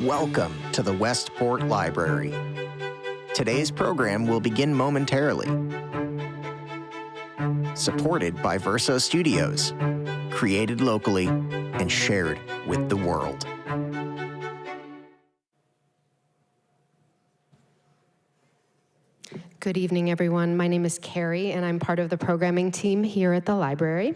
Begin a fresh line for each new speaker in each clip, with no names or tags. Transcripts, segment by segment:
Welcome to the Westport Library. Today's program will begin momentarily. Supported by Verso Studios, created locally and shared with the world.
Good evening, everyone. My name is Carrie, and I'm part of the programming team here at the library.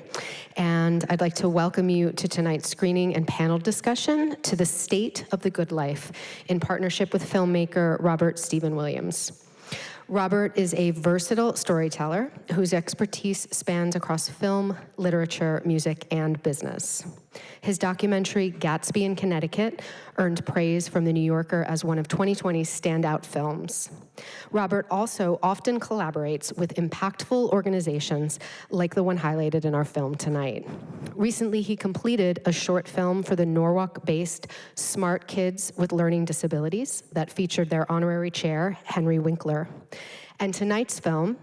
And I'd like to welcome you to tonight's screening and panel discussion to the state of the good life in partnership with filmmaker Robert Stephen Williams. Robert is a versatile storyteller whose expertise spans across film, literature, music, and business. His documentary, Gatsby in Connecticut, earned praise from The New Yorker as one of 2020's standout films. Robert also often collaborates with impactful organizations like the one highlighted in our film tonight. Recently, he completed a short film for the Norwalk-based Smart Kids with Learning Disabilities that featured their honorary chair, Henry Winkler. And tonight's film,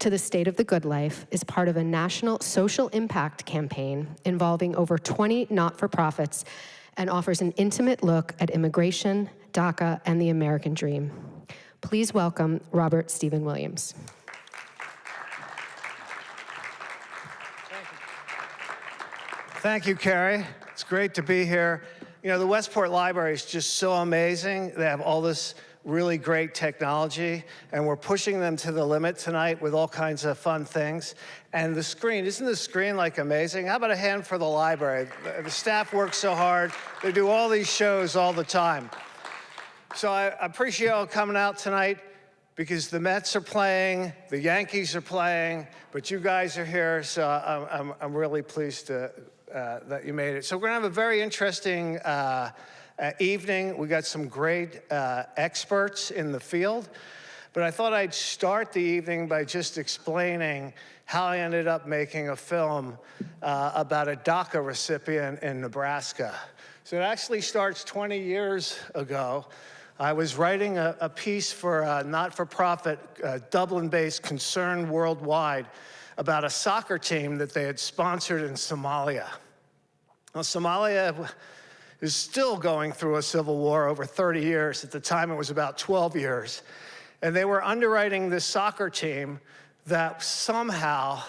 To the State of the Good Life, is part of a national social impact campaign involving over 20 not-for-profits and offers an intimate look at immigration, DACA, and the American dream. Please welcome Robert Stephen Williams.
Thank you, Carrie. It's great to be here. You know, the Westport Library is just so amazing. They have all this really great technology, and we're pushing them to the limit tonight with all kinds of fun things. And the screen, isn't the screen like amazing? How about a hand for the library? The staff works so hard. They do all these shows all the time. So I appreciate you all coming out tonight because the Mets are playing, the Yankees are playing, but you guys are here, so I'm really pleased that you made it. So we're gonna have a very interesting evening. We got some great experts in the field, but I thought I'd start the evening by just explaining how I ended up making a film about a DACA recipient in Nebraska. So it actually starts 20 years ago. I was writing a piece for a not-for-profit Dublin-based Concern Worldwide about a soccer team that they had sponsored in Somalia. Well, Somalia is still going through a civil war over 30 years. At the time, it was about 12 years. And they were underwriting this soccer team that somehow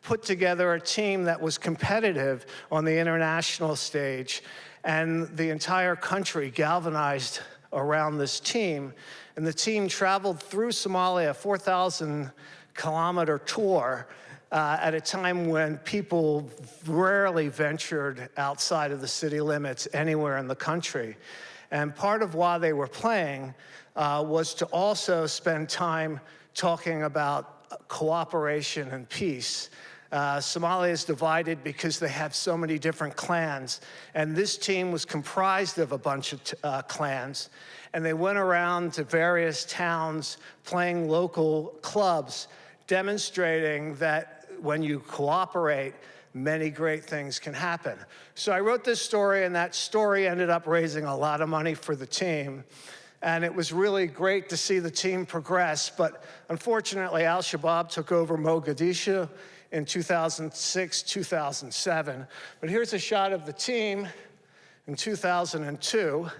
put together a team that was competitive on the international stage. And the entire country galvanized around this team. And the team traveled through Somalia, a 4,000-kilometer tour, at a time when people rarely ventured outside of the city limits anywhere in the country. And part of why they were playing was to also spend time talking about cooperation and peace. Somalia is divided because they have so many different clans, and this team was comprised of a bunch of clans, and they went around to various towns playing local clubs, demonstrating that when you cooperate, many great things can happen. So I wrote this story, and that story ended up raising a lot of money for the team. And it was really great to see the team progress. But unfortunately, Al-Shabaab took over Mogadishu in 2006, 2007. But here's a shot of the team in 2002.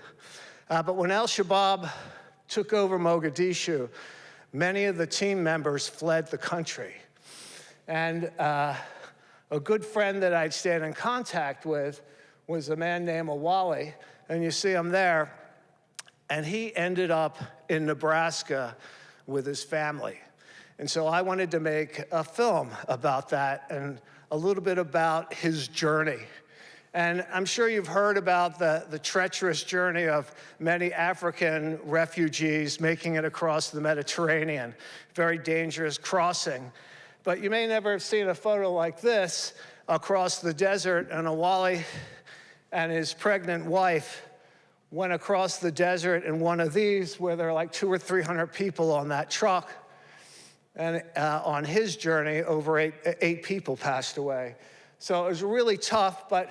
But when Al-Shabaab took over Mogadishu, many of the team members fled the country. And a good friend that I'd stayed in contact with was a man named Awali, and you see him there. And he ended up in Nebraska with his family. And so I wanted to make a film about that and a little bit about his journey. And I'm sure you've heard about the treacherous journey of many African refugees making it across the Mediterranean, very dangerous crossing. But you may never have seen a photo like this across the desert, and Awali and his pregnant wife went across the desert in one of these where there are like 200 or 300 people on that truck. And on his journey, over eight people passed away. So it was really tough, but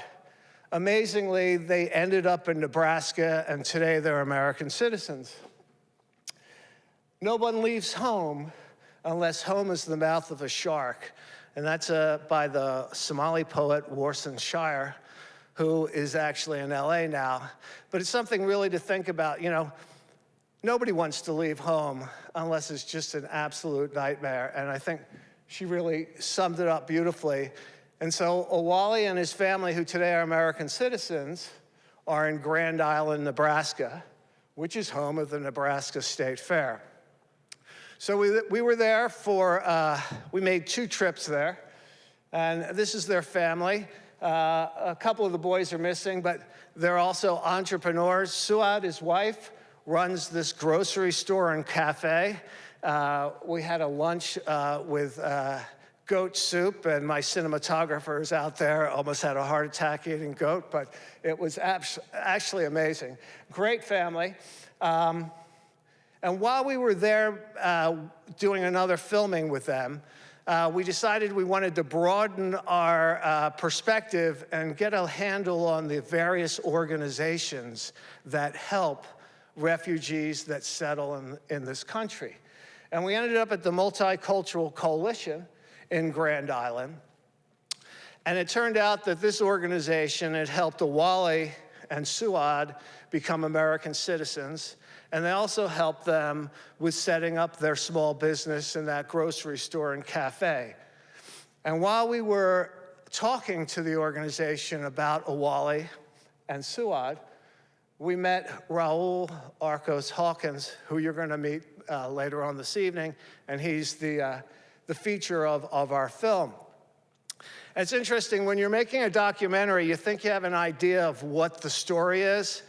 amazingly, they ended up in Nebraska, and today they're American citizens. No one leaves home unless home is the mouth of a shark. And that's by the Somali poet Warsan Shire, who is actually in LA now. But it's something really to think about. You know, nobody wants to leave home unless it's just an absolute nightmare. And I think she really summed it up beautifully. And so Owali and his family, who today are American citizens, are in Grand Island, Nebraska, which is home of the Nebraska State Fair. So we were there for, we made 2 trips there. And this is their family. A couple of the boys are missing, but they're also entrepreneurs. Suad, his wife, runs this grocery store and cafe. We had a lunch with goat soup, and my cinematographer is out there, almost had a heart attack eating goat, but it was actually amazing. Great family. And while we were there doing another filming with them, we decided we wanted to broaden our perspective and get a handle on the various organizations that help refugees that settle in this country. And we ended up at the Multicultural Coalition in Grand Island. And it turned out that this organization had helped Owali and Suad become American citizens. And they also helped them with setting up their small business in that grocery store and cafe. And while we were talking to the organization about Owali and Suad, we met Raul Arcos Hawkins, who you're going to meet later on this evening, and he's the feature of our film. And it's interesting, when you're making a documentary, you think you have an idea of what the story is,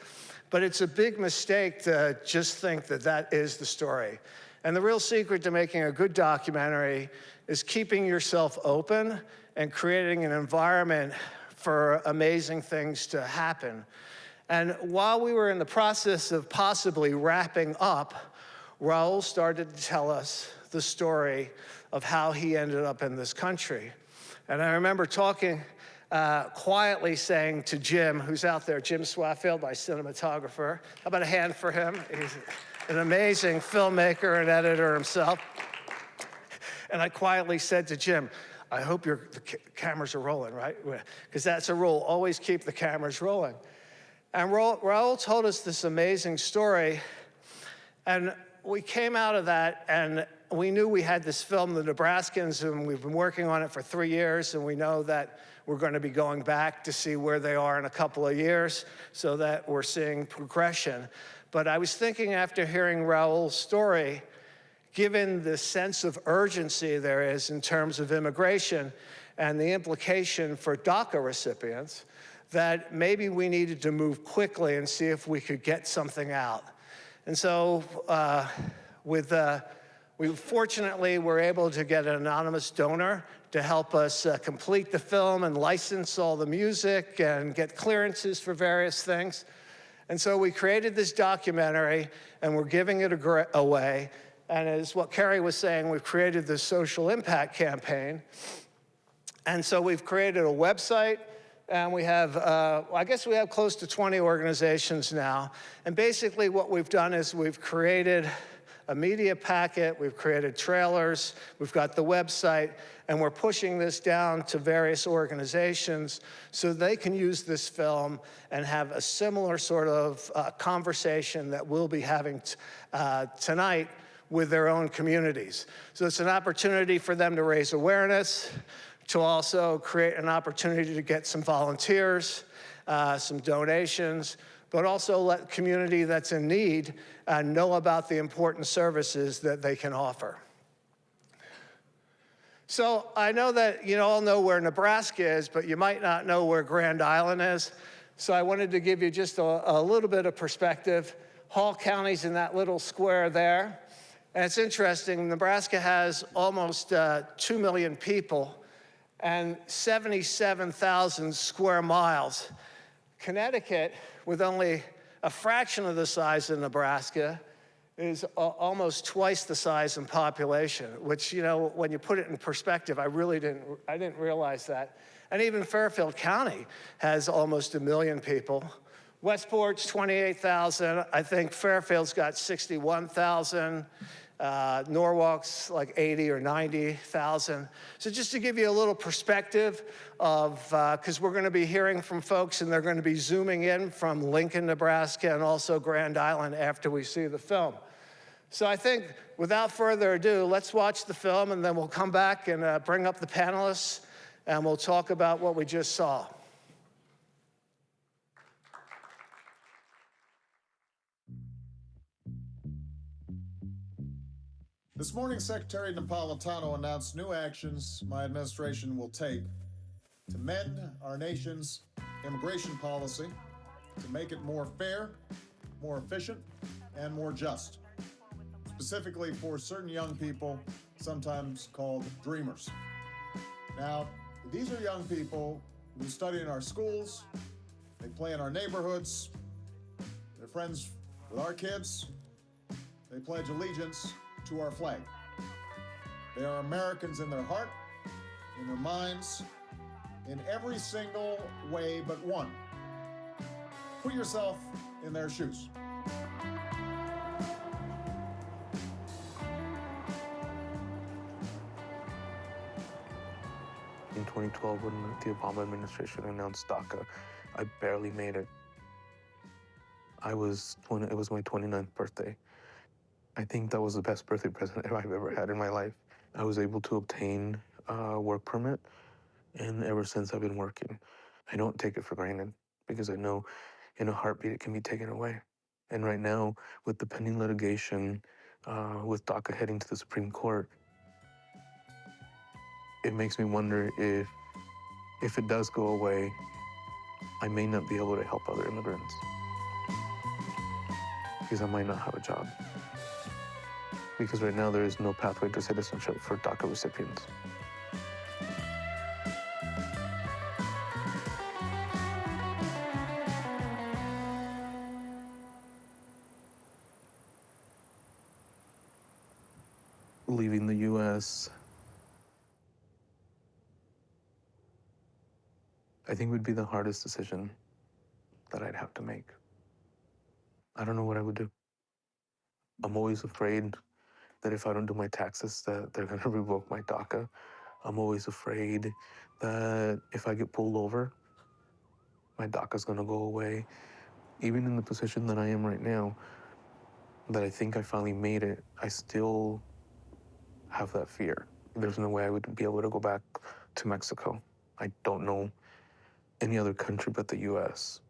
but it's a big mistake to just think that that is the story. And the real secret to making a good documentary is keeping yourself open and creating an environment for amazing things to happen. And while we were in the process of possibly wrapping up, Raul started to tell us the story of how he ended up in this country. And I remember talking quietly saying to Jim, who's out there, Jim Swaffield, my cinematographer. How about a hand for him? He's an amazing filmmaker and editor himself. And I quietly said to Jim, I hope the cameras are rolling, right? Because that's a rule, always keep the cameras rolling. And Raul told us this amazing story, and we came out of that, and we knew we had this film, The Nebraskans, and we've been working on it for 3 years, and we know that we're going to be going back to see where they are in a couple of years so that we're seeing progression. But I was thinking, after hearing Raul's story, given the sense of urgency there is in terms of immigration and the implication for DACA recipients, that maybe we needed to move quickly and see if we could get something out. And so we fortunately were able to get an anonymous donor to help us complete the film and license all the music and get clearances for various things. And so we created this documentary, and we're giving it away. And as what Carrie was saying, we've created this social impact campaign. And so we've created a website, and we have, I guess we have close to 20 organizations now. And basically what we've done is we've created a media packet, we've created trailers, we've got the website, and we're pushing this down to various organizations so they can use this film and have a similar sort of conversation that we'll be having tonight with their own communities. So it's an opportunity for them to raise awareness, to also create an opportunity to get some volunteers, some donations, but also let community that's in need know about the important services that they can offer. So I know that you all know where Nebraska is, but you might not know where Grand Island is. So I wanted to give you just a little bit of perspective. Hall County's in that little square there. And it's interesting, Nebraska has almost 2 million people and 77,000 square miles. Connecticut, with only a fraction of the size of Nebraska, is almost twice the size in population, which, you know, when you put it in perspective, I didn't realize that. And even Fairfield County has almost 1 million people. Westport's 28,000. I think Fairfield's got 61,000. Norwalk's like 80 or 90,000. So just to give you a little perspective of, because we're going to be hearing from folks and they're going to be zooming in from Lincoln, Nebraska, and also Grand Island after we see the film. So I think without further ado, let's watch the film and then we'll come back and bring up the panelists and we'll talk about what we just saw.
This morning, Secretary Napolitano announced new actions my administration will take to mend our nation's immigration policy, to make it more fair, more efficient, and more just, specifically for certain young people, sometimes called dreamers. Now, these are young people who study in our schools, they play in our neighborhoods, they're friends with our kids, they pledge allegiance to our flag. They are Americans in their heart, in their minds, in every single way but one. Put yourself in their shoes.
In 2012, when the Obama administration announced DACA, I barely made it. It was my 29th birthday. I think that was the best birthday present I've ever had in my life. I was able to obtain a work permit, and ever since I've been working. I don't take it for granted because I know in a heartbeat it can be taken away. And right now, with the pending litigation, with DACA heading to the Supreme Court, it makes me wonder if it does go away, I may not be able to help other immigrants because I might not have a job. Because right now there is no pathway to citizenship for DACA recipients. Leaving the U.S., I think would be the hardest decision that I'd have to make. I don't know what I would do. I'm always afraid that if I don't do my taxes, that they're gonna revoke my DACA. I'm always afraid that if I get pulled over, my DACA's gonna go away. Even in the position that I am right now, that I think I finally made it, I still have that fear. There's no way I would be able to go back to Mexico. I don't know any other country but the US.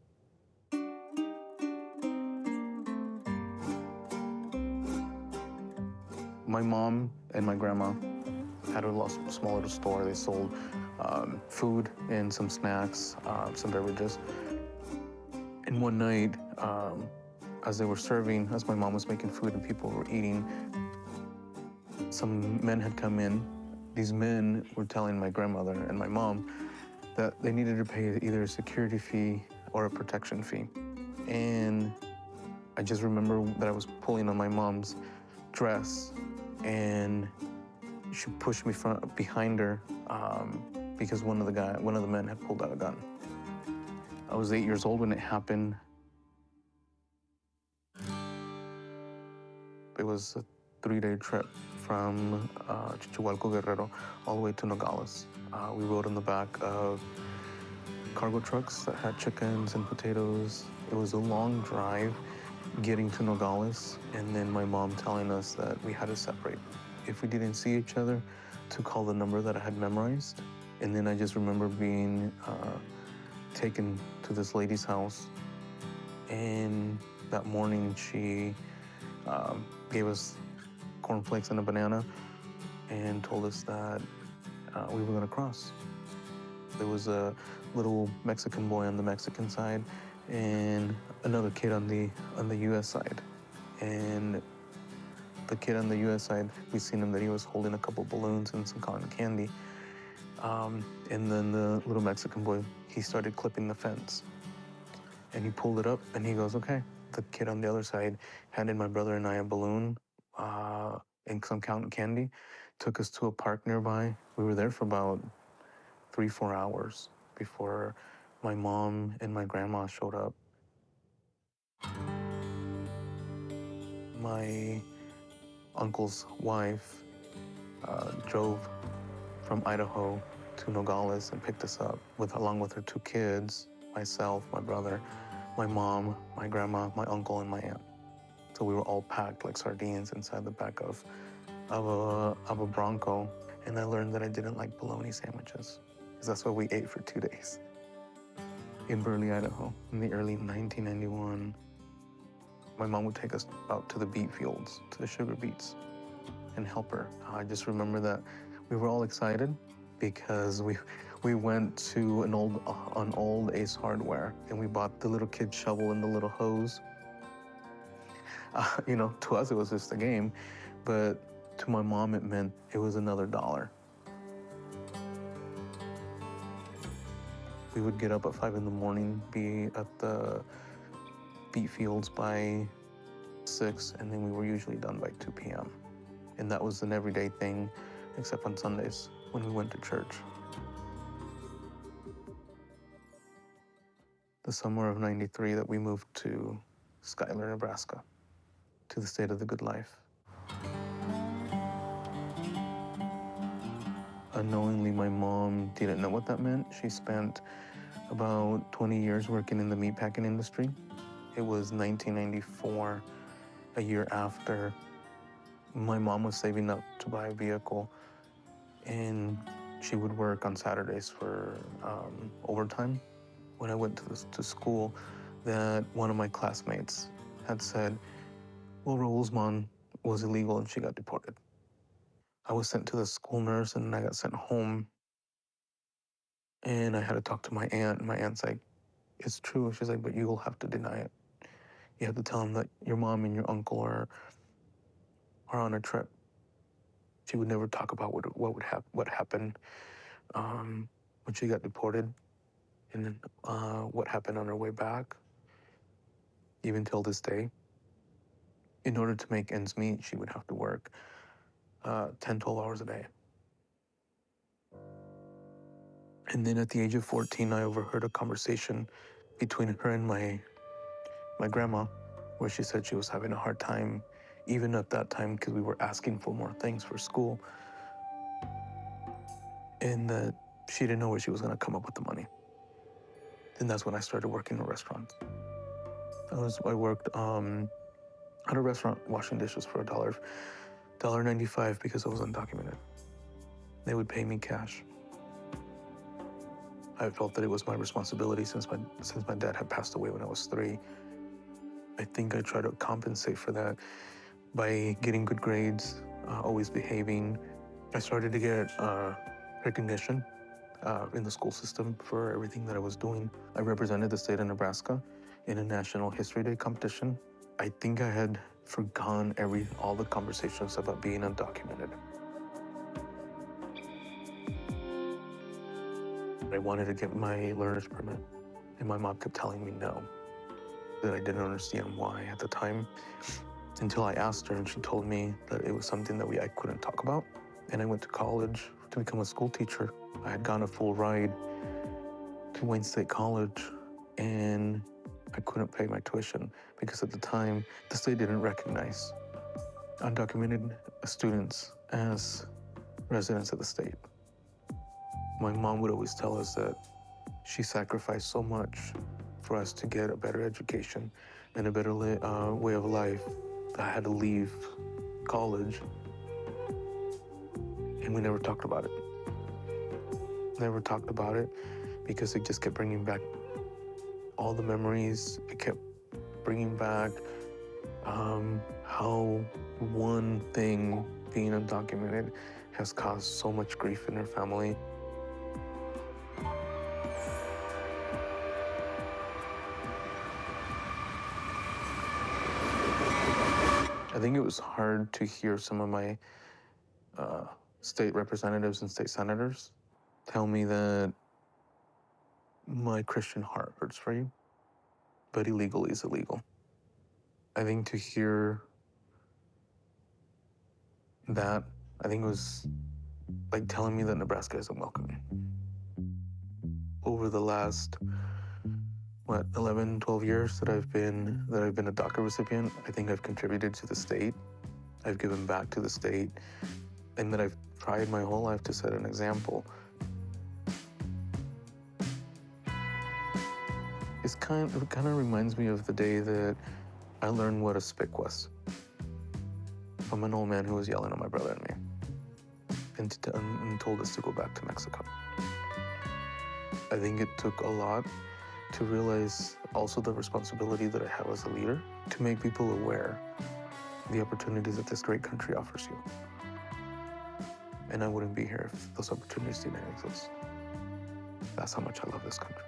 My mom and my grandma had a small little store. They sold food and some snacks, some beverages. And one night, as they were serving, as my mom was making food and people were eating, some men had come in. These men were telling my grandmother and my mom that they needed to pay either a security fee or a protection fee. And I just remember that I was pulling on my mom's dress and she pushed me behind her because one of the men had pulled out a gun. I was 8 years old when it happened. It was a 3-day trip from Chihuahua, Guerrero, all the way to Nogales. We rode on the back of cargo trucks that had chickens and potatoes. It was a long drive getting to Nogales, and then my mom telling us that we had to separate. If we didn't see each other, to call the number that I had memorized. And then I just remember being taken to this lady's house, and that morning she gave us cornflakes and a banana and told us that we were gonna cross. There was a little Mexican boy on the Mexican side and another kid on the US side. And the kid on the US side, we seen him that he was holding a couple balloons and some cotton candy. And then the little Mexican boy, he started clipping the fence. And he pulled it up and he goes, okay. The kid on the other side handed my brother and I a balloon and some cotton candy, took us to a park nearby. We were there for about 3-4 hours before my mom and my grandma showed up. My uncle's wife drove from Idaho to Nogales and picked us up along with her 2 kids, myself, my brother, my mom, my grandma, my uncle, and my aunt. So we were all packed like sardines inside the back of a Bronco. And I learned that I didn't like bologna sandwiches, because that's what we ate for 2 days. In Burley, Idaho, in the early 1991, my mom would take us out to the beet fields, to the sugar beets, and help her. I just remember that we were all excited because we went to an old Ace Hardware, and we bought the little kid shovel and the little hose. You know, to us it was just a game, but to my mom it meant it was another $1. We would get up at 5 in the morning, be at the beet fields by 6, and then we were usually done by 2 p.m. And that was an everyday thing, except on Sundays when we went to church. The summer of '93 that we moved to Schuyler, Nebraska, to the state of the good life. Unknowingly, my mom didn't know what that meant. She spent about 20 years working in the meatpacking industry. It was 1994, a year after my mom was saving up to buy a vehicle, and she would work on Saturdays for overtime. When I went to school, that one of my classmates had said, well, Raul's mom was illegal and she got deported. I was sent to the school nurse and I got sent home, and I had to talk to my aunt, and my aunt's like, it's true. She's like, but you'll have to deny it. You have to tell them that your mom and your uncle are on a trip. She would never talk about what happened when she got deported, and then what happened on her way back, even till this day. In order to make ends meet, she would have to work 10, 12 hours a day. And then at the age of 14, I overheard a conversation between her and my grandma, where she said she was having a hard time, even at that time, because we were asking for more things for school, and that she didn't know where she was going to come up with the money. Then that's when I started working in restaurants. I worked at a restaurant washing dishes for $1.95 because I was undocumented. They would pay me cash. I felt that it was my responsibility since my dad had passed away when I was 3. I think I tried to compensate for that by getting good grades, always behaving. I started to get recognition in the school system for everything that I was doing. I represented the state of Nebraska in a National History Day competition. I think I had forgone all the conversations about being undocumented. I wanted to get my learner's permit, and my mom kept telling me no, that I didn't understand why at the time, until I asked her, and she told me that it was something that I couldn't talk about. And I went to college to become a school teacher. I had gone a full ride to Wayne State College, and I couldn't pay my tuition because at the time, the state didn't recognize undocumented students as residents of the state. My mom would always tell us that she sacrificed so much for us to get a better education and a better way of life. I had to leave college, and we never talked about it. Never talked about it because it just kept bringing back all the memories. It kept bringing back how one thing, being undocumented, has caused so much grief in her family. I think it was hard to hear some of my state representatives and state senators tell me that my Christian heart hurts for you, but illegal is illegal. I think to hear that, I think it was like telling me that Nebraska isn't welcoming. Over the last, 11, 12 years that I've been a DACA recipient, I think I've contributed to the state I've given back to the state and that I've tried my whole life to set an example. It kind of reminds me of the day that I learned what a spick was from an old man who was yelling at my brother and me and told us to go back to Mexico. I think it took a lot to realize also the responsibility that I have as a leader to make people aware of the opportunities that this great country offers you. And I wouldn't be here if those opportunities didn't exist. That's how much I love this country.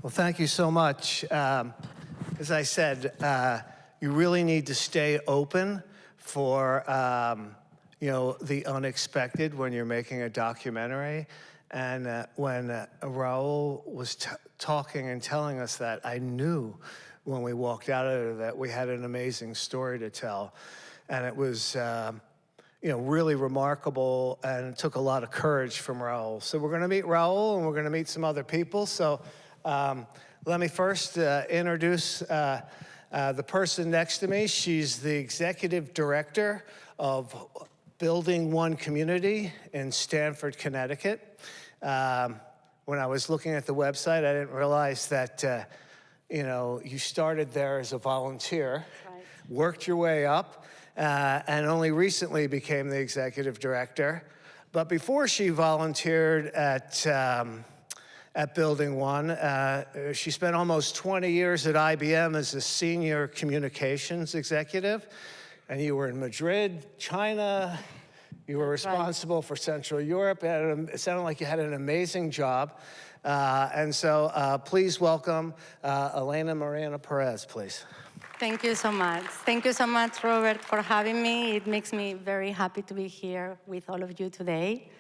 Well, thank you so much. As I said, you really need to stay open for the unexpected when you're making a documentary. And when Raul was talking and telling us that, I knew when we walked out of it that we had an amazing story to tell. And it was really remarkable, and it took a lot of courage from Raul. So we're gonna meet Raul, and we're gonna meet some other people. So let me first introduce the person next to me. She's the executive director of Building One Community in Stamford, Connecticut. When I was looking at the website, I didn't realize that you started there as a volunteer, right, worked your way up, and only recently became the executive director. But before she volunteered at Building One, she spent almost 20 years at IBM as a senior communications executive. And you were in Madrid, China. You were responsible for Central Europe. It sounded like you had an amazing job. And so please welcome Elena Moreno Perez, please.
Thank you so much. Thank you so much, Robert, for having me. It makes me very happy to be here with all of you today.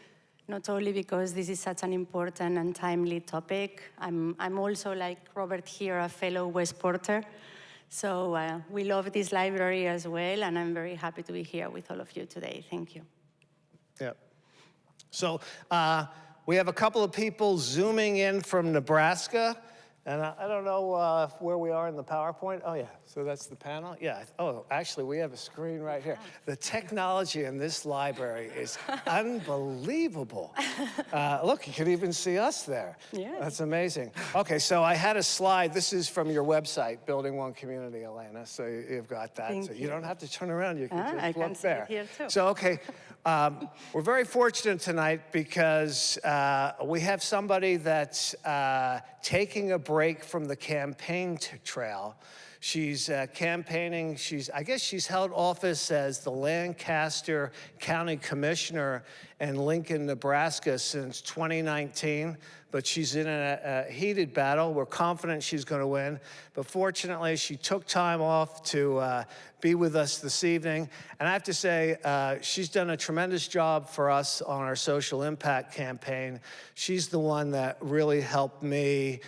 Not only because this is such an important and timely topic, I'm also, like Robert here, a fellow Westporter. So we love this library as well, and I'm very happy to be here with all of you today. Thank you.
Yeah. So we have a couple of people zooming in from Nebraska. And I don't know where we are in the PowerPoint. Oh, yeah, so that's the panel. Yeah, oh, actually, we have a screen right here. The technology in this library is unbelievable. Look, you can even see us there.
Yeah.
That's amazing. Okay, so I had a slide. This is from your website, Building One Community, Elena, so you've got that.
Thank
so you
you.
don't have to turn around. You can
I
just
can
look
see it
there.
here, too.
So, okay, we're very fortunate tonight because we have somebody that's taking a break from the campaign trail. She's campaigning. I guess she's held office as the Lancaster County Commissioner in Lincoln, Nebraska since 2019, but she's in a heated battle. We're confident she's going to win, but fortunately, she took time off to be with us this evening. And I have to say, she's done a tremendous job for us on our social impact campaign. She's the one that really helped me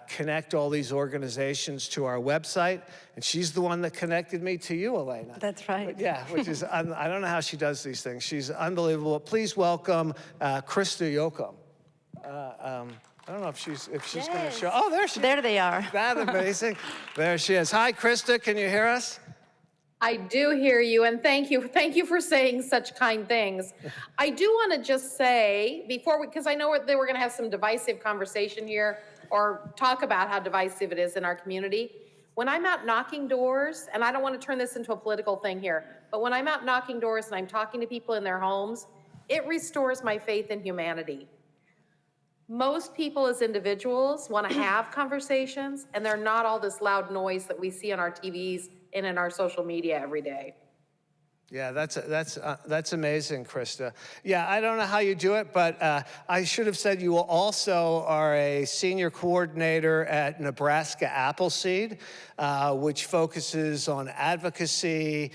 connect all these organizations to our website, and she's the one that connected me to you, Elena.
That's right.
But yeah, which is, I don't know how she does these things. She's unbelievable. Please welcome Krista Yoakum. I don't know if she's going to show. Oh, there she is.
There they are.
That amazing. There she is. Hi, Krista. Can you hear us?
I do hear you, and thank you. Thank you for saying such kind things. I do want to just say, because I know they were going to have some divisive conversation here, or talk about how divisive it is in our community. When I'm out knocking doors, and I don't want to turn this into a political thing here, but when I'm out knocking doors and I'm talking to people in their homes, it restores my faith in humanity. Most people as individuals want to have conversations, and they're not all this loud noise that we see on our TVs and in our social media every day.
Yeah, that's amazing, Krista. Yeah, I don't know how you do it, but I should have said you also are a senior coordinator at Nebraska Appleseed, which focuses on advocacy,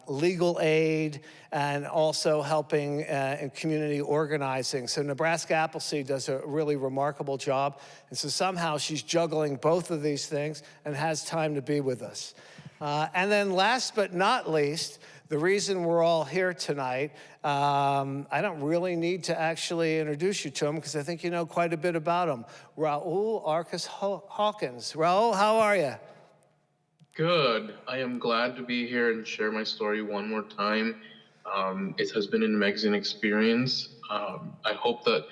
legal aid, and also helping in community organizing. So Nebraska Appleseed does a really remarkable job. And so somehow she's juggling both of these things and has time to be with us. And then last but not least, the reason we're all here tonight, I don't really need to actually introduce you to him because I think you know quite a bit about him. Raul Arcos Hawkins. Raul, how are you?
Good. I am glad to be here and share my story one more time. It has been an amazing experience. I hope that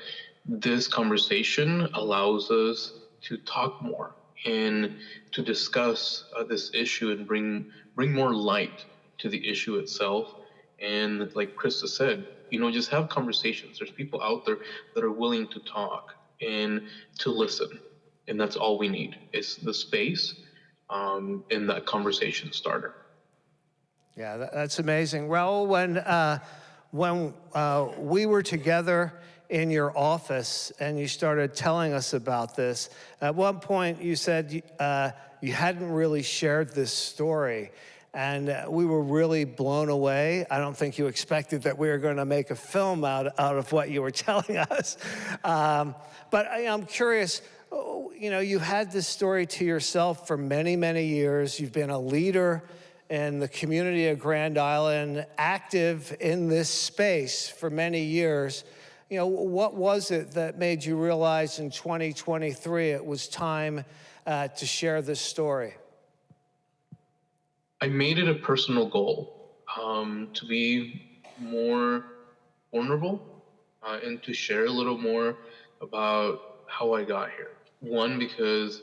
this conversation allows us to talk more and to discuss this issue and bring more light to the issue itself. And like Krista said, just have conversations. There's people out there that are willing to talk and to listen. And that's all we need is the space in that conversation starter.
Yeah, that's amazing. Raul, when we were together in your office and you started telling us about this, at one point you said you hadn't really shared this story, and we were really blown away. I don't think you expected that we were going to make a film out of what you were telling us. But I'm curious, you had this story to yourself for many, many years. You've been a leader in the community of Grand Island, active in this space for many years. What was it that made you realize in 2023 it was time to share this story?
I made it a personal goal to be more vulnerable and to share a little more about how I got here. One, because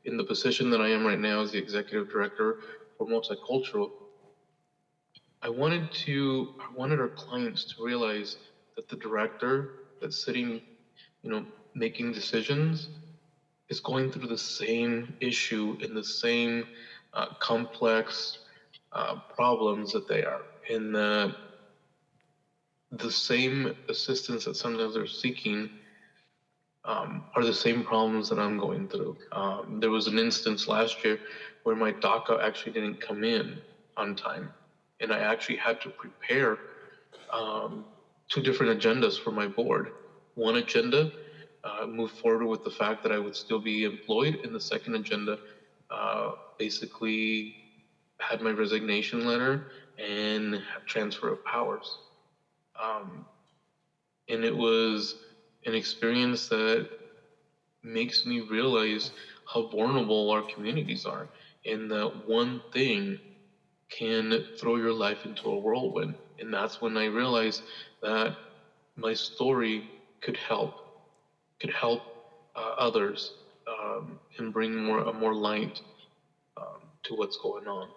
in the position that I am right now as the executive director for multicultural, I wanted our clients to realize that the director that's sitting, making decisions is going through the same issue and the same complex problems that they are, and the same assistance that sometimes they're seeking are the same problems that I'm going through. There was an instance last year where my DACA actually didn't come in on time, and I actually had to prepare 2 different agendas for my board. One agenda moved forward with the fact that I would still be employed, and the second agenda basically had my resignation letter and transfer of powers. And it was an experience that makes me realize how vulnerable our communities are, and that one thing can throw your life into a whirlwind. And that's when I realized that my story could help others, and bring more light to what's going on.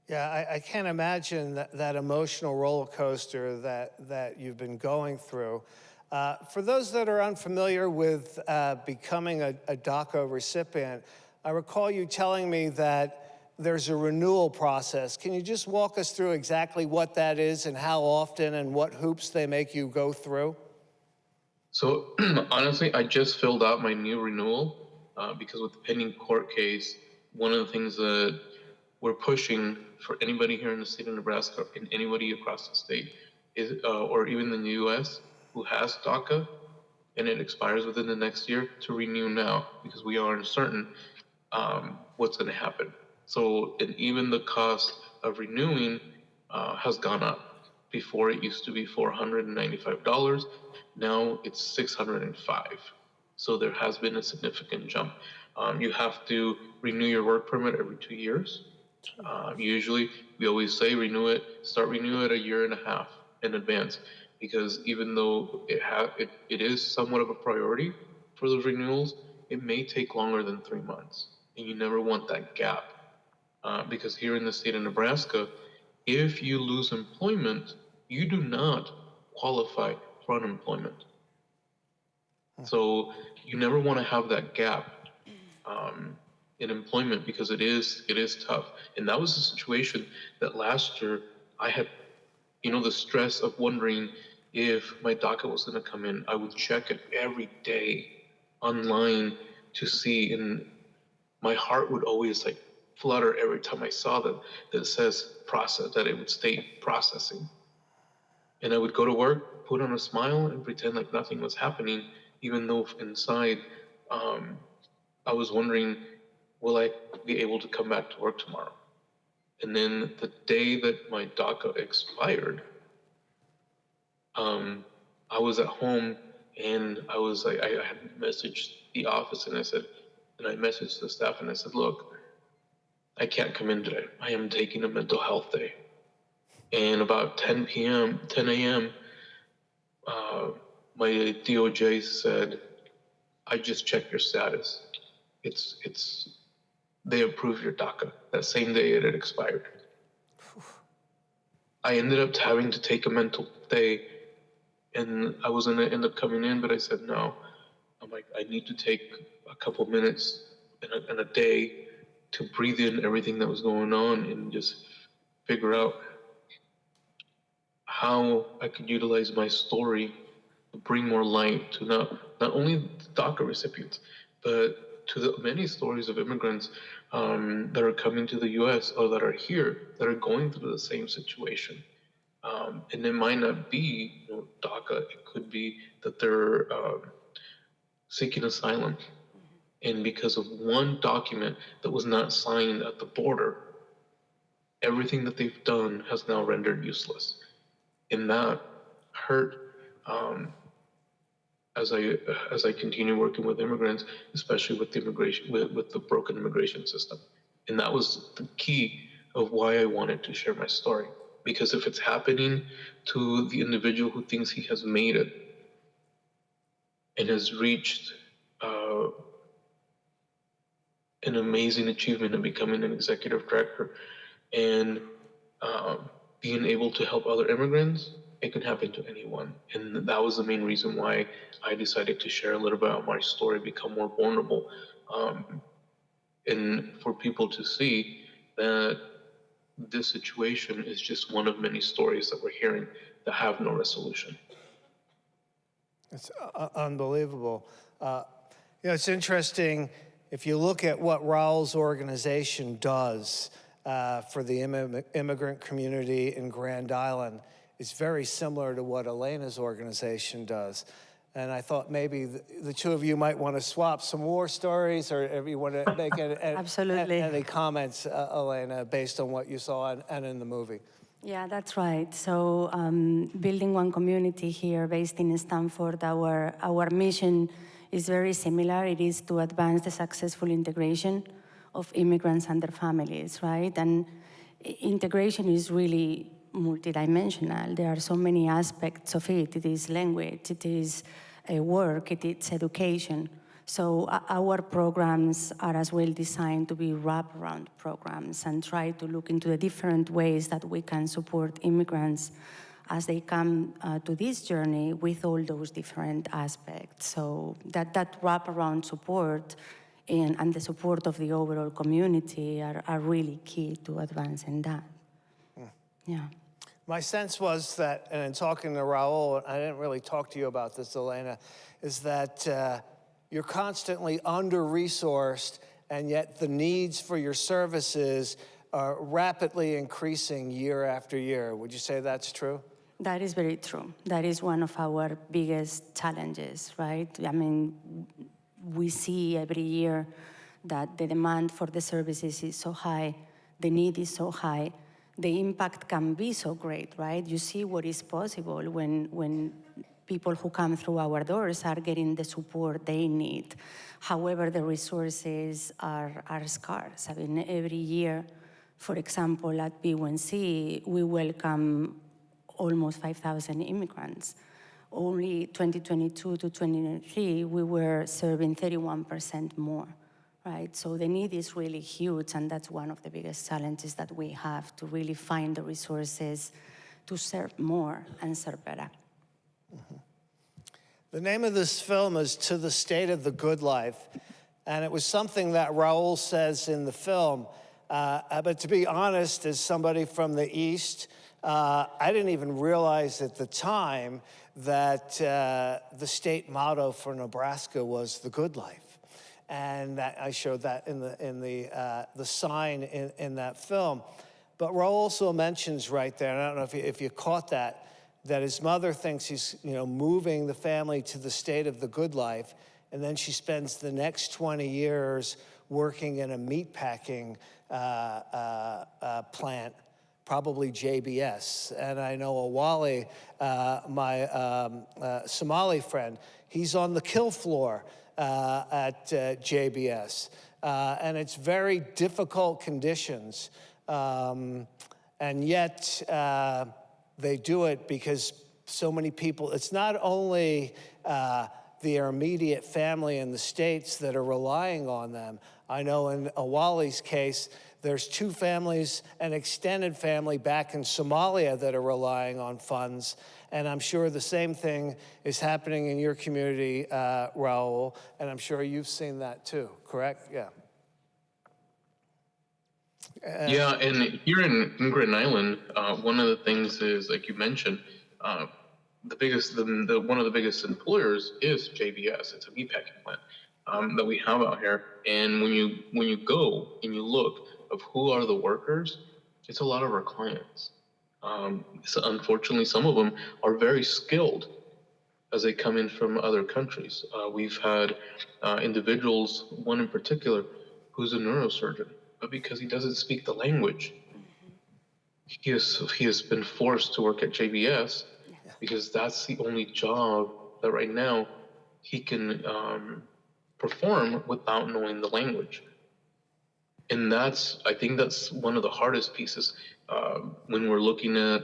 Yeah, I can't imagine that emotional roller coaster that you've been going through. For those that are unfamiliar with becoming a DACA recipient, I recall you telling me that there's a renewal process. Can you just walk us through exactly what that is and how often and what hoops they make you go through?
So honestly, I just filled out my new renewal because with the pending court case, one of the things that we're pushing for anybody here in the state of Nebraska and anybody across the state is, or even in the U.S. who has DACA and it expires within the next year, to renew now, because we are uncertain what's going to happen. So, and even the cost of renewing has gone up. Before it used to be $495. Now it's $605. So there has been a significant jump. You have to renew your work permit every 2 years. Usually, we always say start renew it a year and a half in advance, because even though it is somewhat of a priority for those renewals, it may take longer than 3 months, and you never want that gap, because here in the state of Nebraska, if you lose employment, you do not qualify for unemployment. So you never want to have that gap in employment, because it is tough. And that was the situation that last year I had, the stress of wondering if my DACA was going to come in. I would check it every day online to see, and my heart would always like flutter every time I saw that it says process, that it would state processing. And I would go to work, put on a smile, and pretend like nothing was happening, even though inside I was wondering, will I be able to come back to work tomorrow? And then the day that my DACA expired, I was at home, and I was like, I had messaged the office, and I messaged the staff, and I said, look, I can't come in today. I am taking a mental health day. And about 10 a.m., my DOJ said, I just checked your status. They approved your DACA that same day it had expired. I ended up having to take a mental day, and I was going to end up coming in, but I said no. I'm like, I need to take a couple minutes in a day to breathe in everything that was going on and just figure out how I could utilize my story to bring more light to not only the DACA recipients, but to the many stories of immigrants that are coming to the U.S. or that are here that are going through the same situation. And it might not be DACA, it could be that they're seeking asylum. And because of one document that was not signed at the border, everything that they've done has now rendered useless. And that hurt as I continue working with immigrants, especially with the with the broken immigration system. And that was the key of why I wanted to share my story. Because if it's happening to the individual who thinks he has made it and has reached an amazing achievement of becoming an executive director and being able to help other immigrants, it can happen to anyone. And that was the main reason why I decided to share a little bit about my story, become more vulnerable, and for people to see that this situation is just one of many stories that we're hearing that have no resolution.
It's unbelievable. It's interesting, if you look at what Raul's organization does for the immigrant community in Grand Island, it's very similar to what Elena's organization does. And I thought maybe the two of you might want to swap some war stories, or if you want to make
Absolutely.
any comments, Elena, based on what you saw and in the movie.
Yeah, that's right. So building one community here based in Stanford, our mission is very similar. It is to advance the successful integration of immigrants and their families, right? And integration is really multidimensional. There are so many aspects of it. It is language, it is work, it is education. So our programs are as well designed to be wraparound programs and try to look into the different ways that we can support immigrants as they come to this journey with all those different aspects. So that wraparound support and the support of the overall community are really key to advancing that. Yeah.
My sense was that, and in talking to Raul, I didn't really talk to you about this, Elena, is that you're constantly under-resourced, and yet the needs for your services are rapidly increasing year after year. Would you say that's true?
That is very true. That is one of our biggest challenges, right? I mean, we see every year that the demand for the services is so high, the need is so high, the impact can be so great, right? You see what is possible when people who come through our doors are getting the support they need. However, the resources are scarce. I mean, every year, for example, at B1C, we welcome almost 5,000 immigrants. Only 2022 to 2023, we were serving 31% more, right? So the need is really huge, and that's one of the biggest challenges that we have, to really find the resources to serve more and serve better.
Mm-hmm. The name of this film is To the State of the Good Life, and it was something that Raul says in the film. But to be honest, as somebody from the East, I didn't even realize at the time that the state motto for Nebraska was the good life. And I showed that in the sign in that film. But Raul also mentions right there, and I don't know if you caught that his mother thinks he's moving the family to the state of the good life, and then she spends the next 20 years working in a meatpacking plant, probably JBS. And I know Awali, my Somali friend, he's on the kill floor at JBS. And it's very difficult conditions. And yet they do it because so many people, it's not only their immediate family in the States that are relying on them. I know in Awali's case, there's 2 families, an extended family back in Somalia that are relying on funds. And I'm sure the same thing is happening in your community, Raul, and I'm sure you've seen that too, correct? Yeah.
Yeah, and here in Grand Island, one of the things is, like you mentioned, one of the biggest employers is JBS. It's a meatpacking plant that we have out here. And when you go and you look of who are the workers, it's a lot of our clients. So unfortunately, some of them are very skilled as they come in from other countries. We've had individuals, one in particular, who's a neurosurgeon, but because he doesn't speak the language, he has been forced to work at JBS because that's the only job that right now he can perform without knowing the language. And I think that's one of the hardest pieces when we're looking at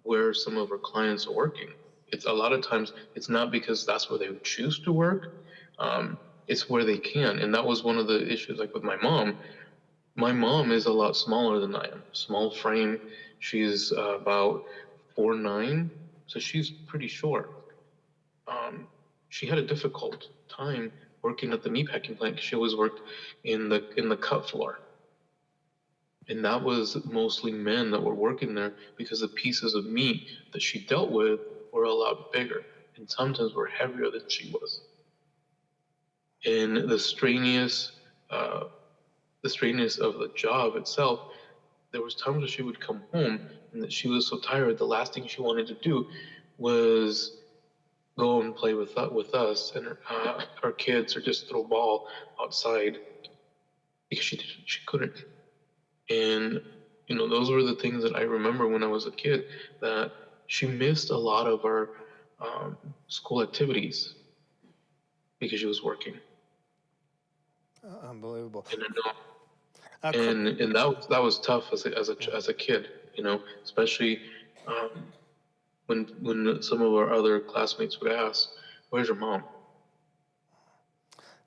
where some of our clients are working. It's a lot of times, it's not because that's where they would choose to work, it's where they can. And that was one of the issues, like with my mom. My mom is a lot smaller than I am, small frame. She's about 4'9", so she's pretty short. She had a difficult time working at the meatpacking plant because she always worked in the cut floor. And that was mostly men that were working there because the pieces of meat that she dealt with were a lot bigger and sometimes were heavier than she was. And the strenuous of the job itself, there was times where she would come home and that she was so tired, the last thing she wanted to do was go and play with us and her kids, or just throw ball outside because she couldn't. And those were the things that I remember when I was a kid, that she missed a lot of our school activities because she was working.
Unbelievable.
And I know, and that was tough as a kid, especially when some of our other classmates would ask, "Where's your mom?"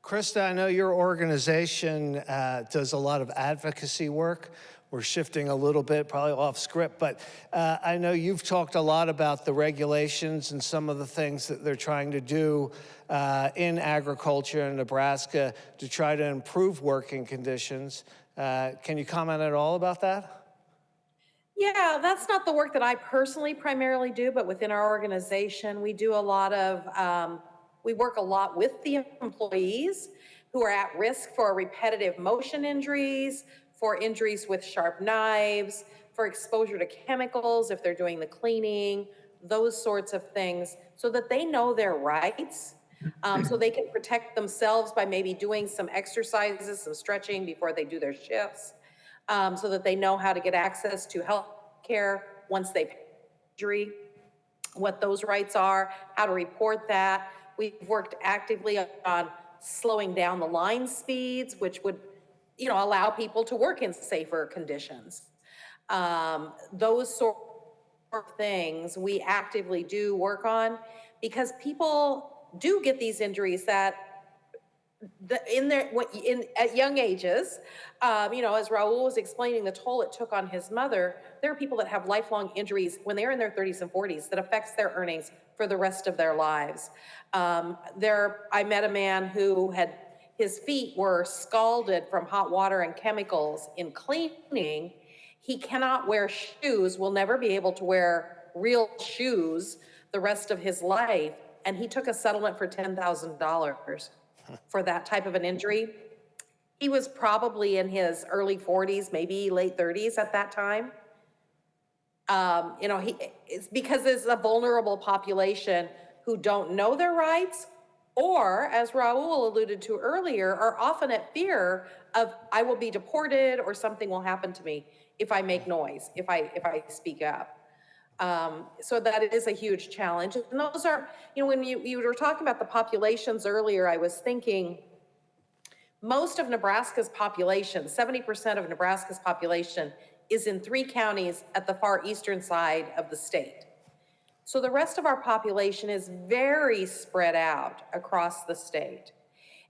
Krista, I know your organization does a lot of advocacy work. We're shifting a little bit, probably off script, but I know you've talked a lot about the regulations and some of the things that they're trying to do in agriculture in Nebraska to try to improve working conditions. Can you comment at all about that?
Yeah, that's not the work that I personally primarily do, but within our organization, we do a lot of, we work a lot with the employees who are at risk for repetitive motion injuries, for injuries with sharp knives, for exposure to chemicals if they're doing the cleaning, those sorts of things, so that they know their rights, so they can protect themselves by maybe doing some exercises, some stretching before they do their shifts, so that they know how to get access to health care once they've had injury, what those rights are, how to report that. We've worked actively on slowing down the line speeds, which would allow people to work in safer conditions. Those sort of things we actively do work on, because people do get these injuries that at young ages, as Raul was explaining the toll it took on his mother, there are people that have lifelong injuries when they're in their 30s and 40s that affects their earnings for the rest of their lives. I met a man who his feet were scalded from hot water and chemicals in cleaning. He cannot wear shoes, will never be able to wear real shoes the rest of his life. And he took a settlement for $10,000 for that type of an injury. He was probably in his early 40s, maybe late 30s at that time. It's because there's a vulnerable population who don't know their rights, or, as Raul alluded to earlier, are often at fear of, I will be deported or something will happen to me if I make noise, if I speak up. So that is a huge challenge. And those are, when you were talking about the populations earlier, I was thinking most of Nebraska's population, 70% of Nebraska's population, is in 3 counties at the far eastern side of the state. So the rest of our population is very spread out across the state.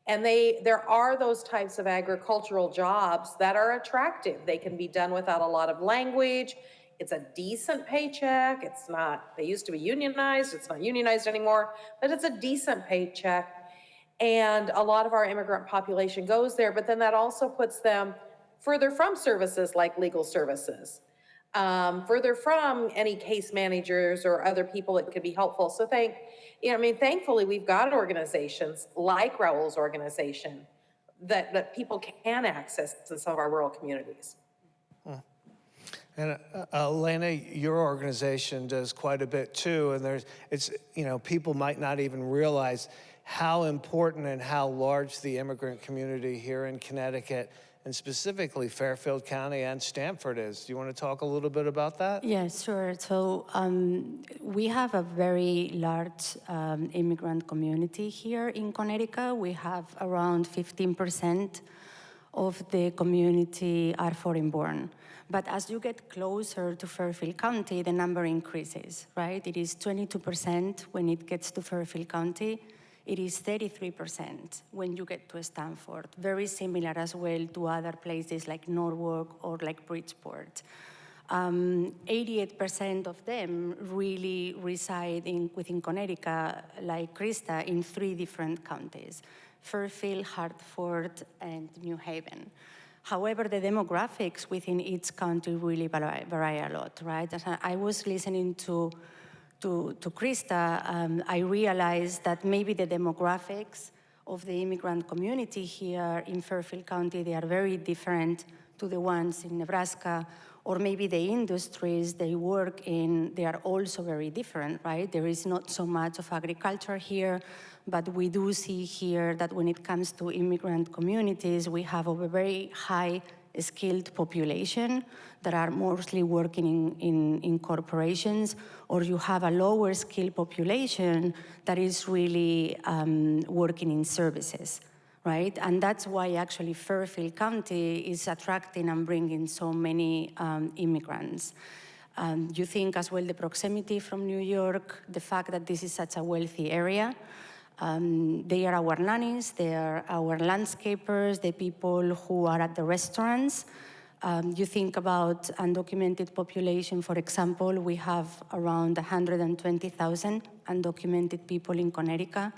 And there are those types of agricultural jobs that are attractive. They can be done without a lot of language. It's a decent paycheck. It's not, they used to be unionized. It's not unionized anymore, but it's a decent paycheck. And a lot of our immigrant population goes there, but then that also puts them further from services like legal services, further from any case managers or other people that could be helpful. So thankfully we've got organizations like Raul's organization that people can access in some of our rural communities.
And Elena, your organization does quite a bit too, and people might not even realize how important and how large the immigrant community here in Connecticut, and specifically Fairfield County and Stamford is. Do you want to talk a little bit about that?
Yes, sure. So we have a very large immigrant community here in Connecticut. We have around 15% of the community are foreign-born. But as you get closer to Fairfield County, the number increases, right? It is 22% when it gets to Fairfield County. It is 33% when you get to Stamford. Very similar as well to other places like Norwalk or like Bridgeport. 88% of them really reside within Connecticut, like Krista, in 3 different counties: Fairfield, Hartford, and New Haven. However, the demographics within each county really vary a lot, right? As I was listening to Krista, I realized that maybe the demographics of the immigrant community here in Fairfield County, they are very different to the ones in Nebraska, or maybe the industries they work in, they are also very different, right? There is not so much of agriculture here, but we do see here that when it comes to immigrant communities, we have a very high skilled population that are mostly working in corporations, or you have a lower skilled population that is really working in services, right? And that's why actually Fairfield County is attracting and bringing so many immigrants. You think as well the proximity from New York, the fact that this is such a wealthy area. They are our nannies, they are our landscapers, the people who are at the restaurants. You think about undocumented population, for example, we have around 120,000 undocumented people in Connecticut.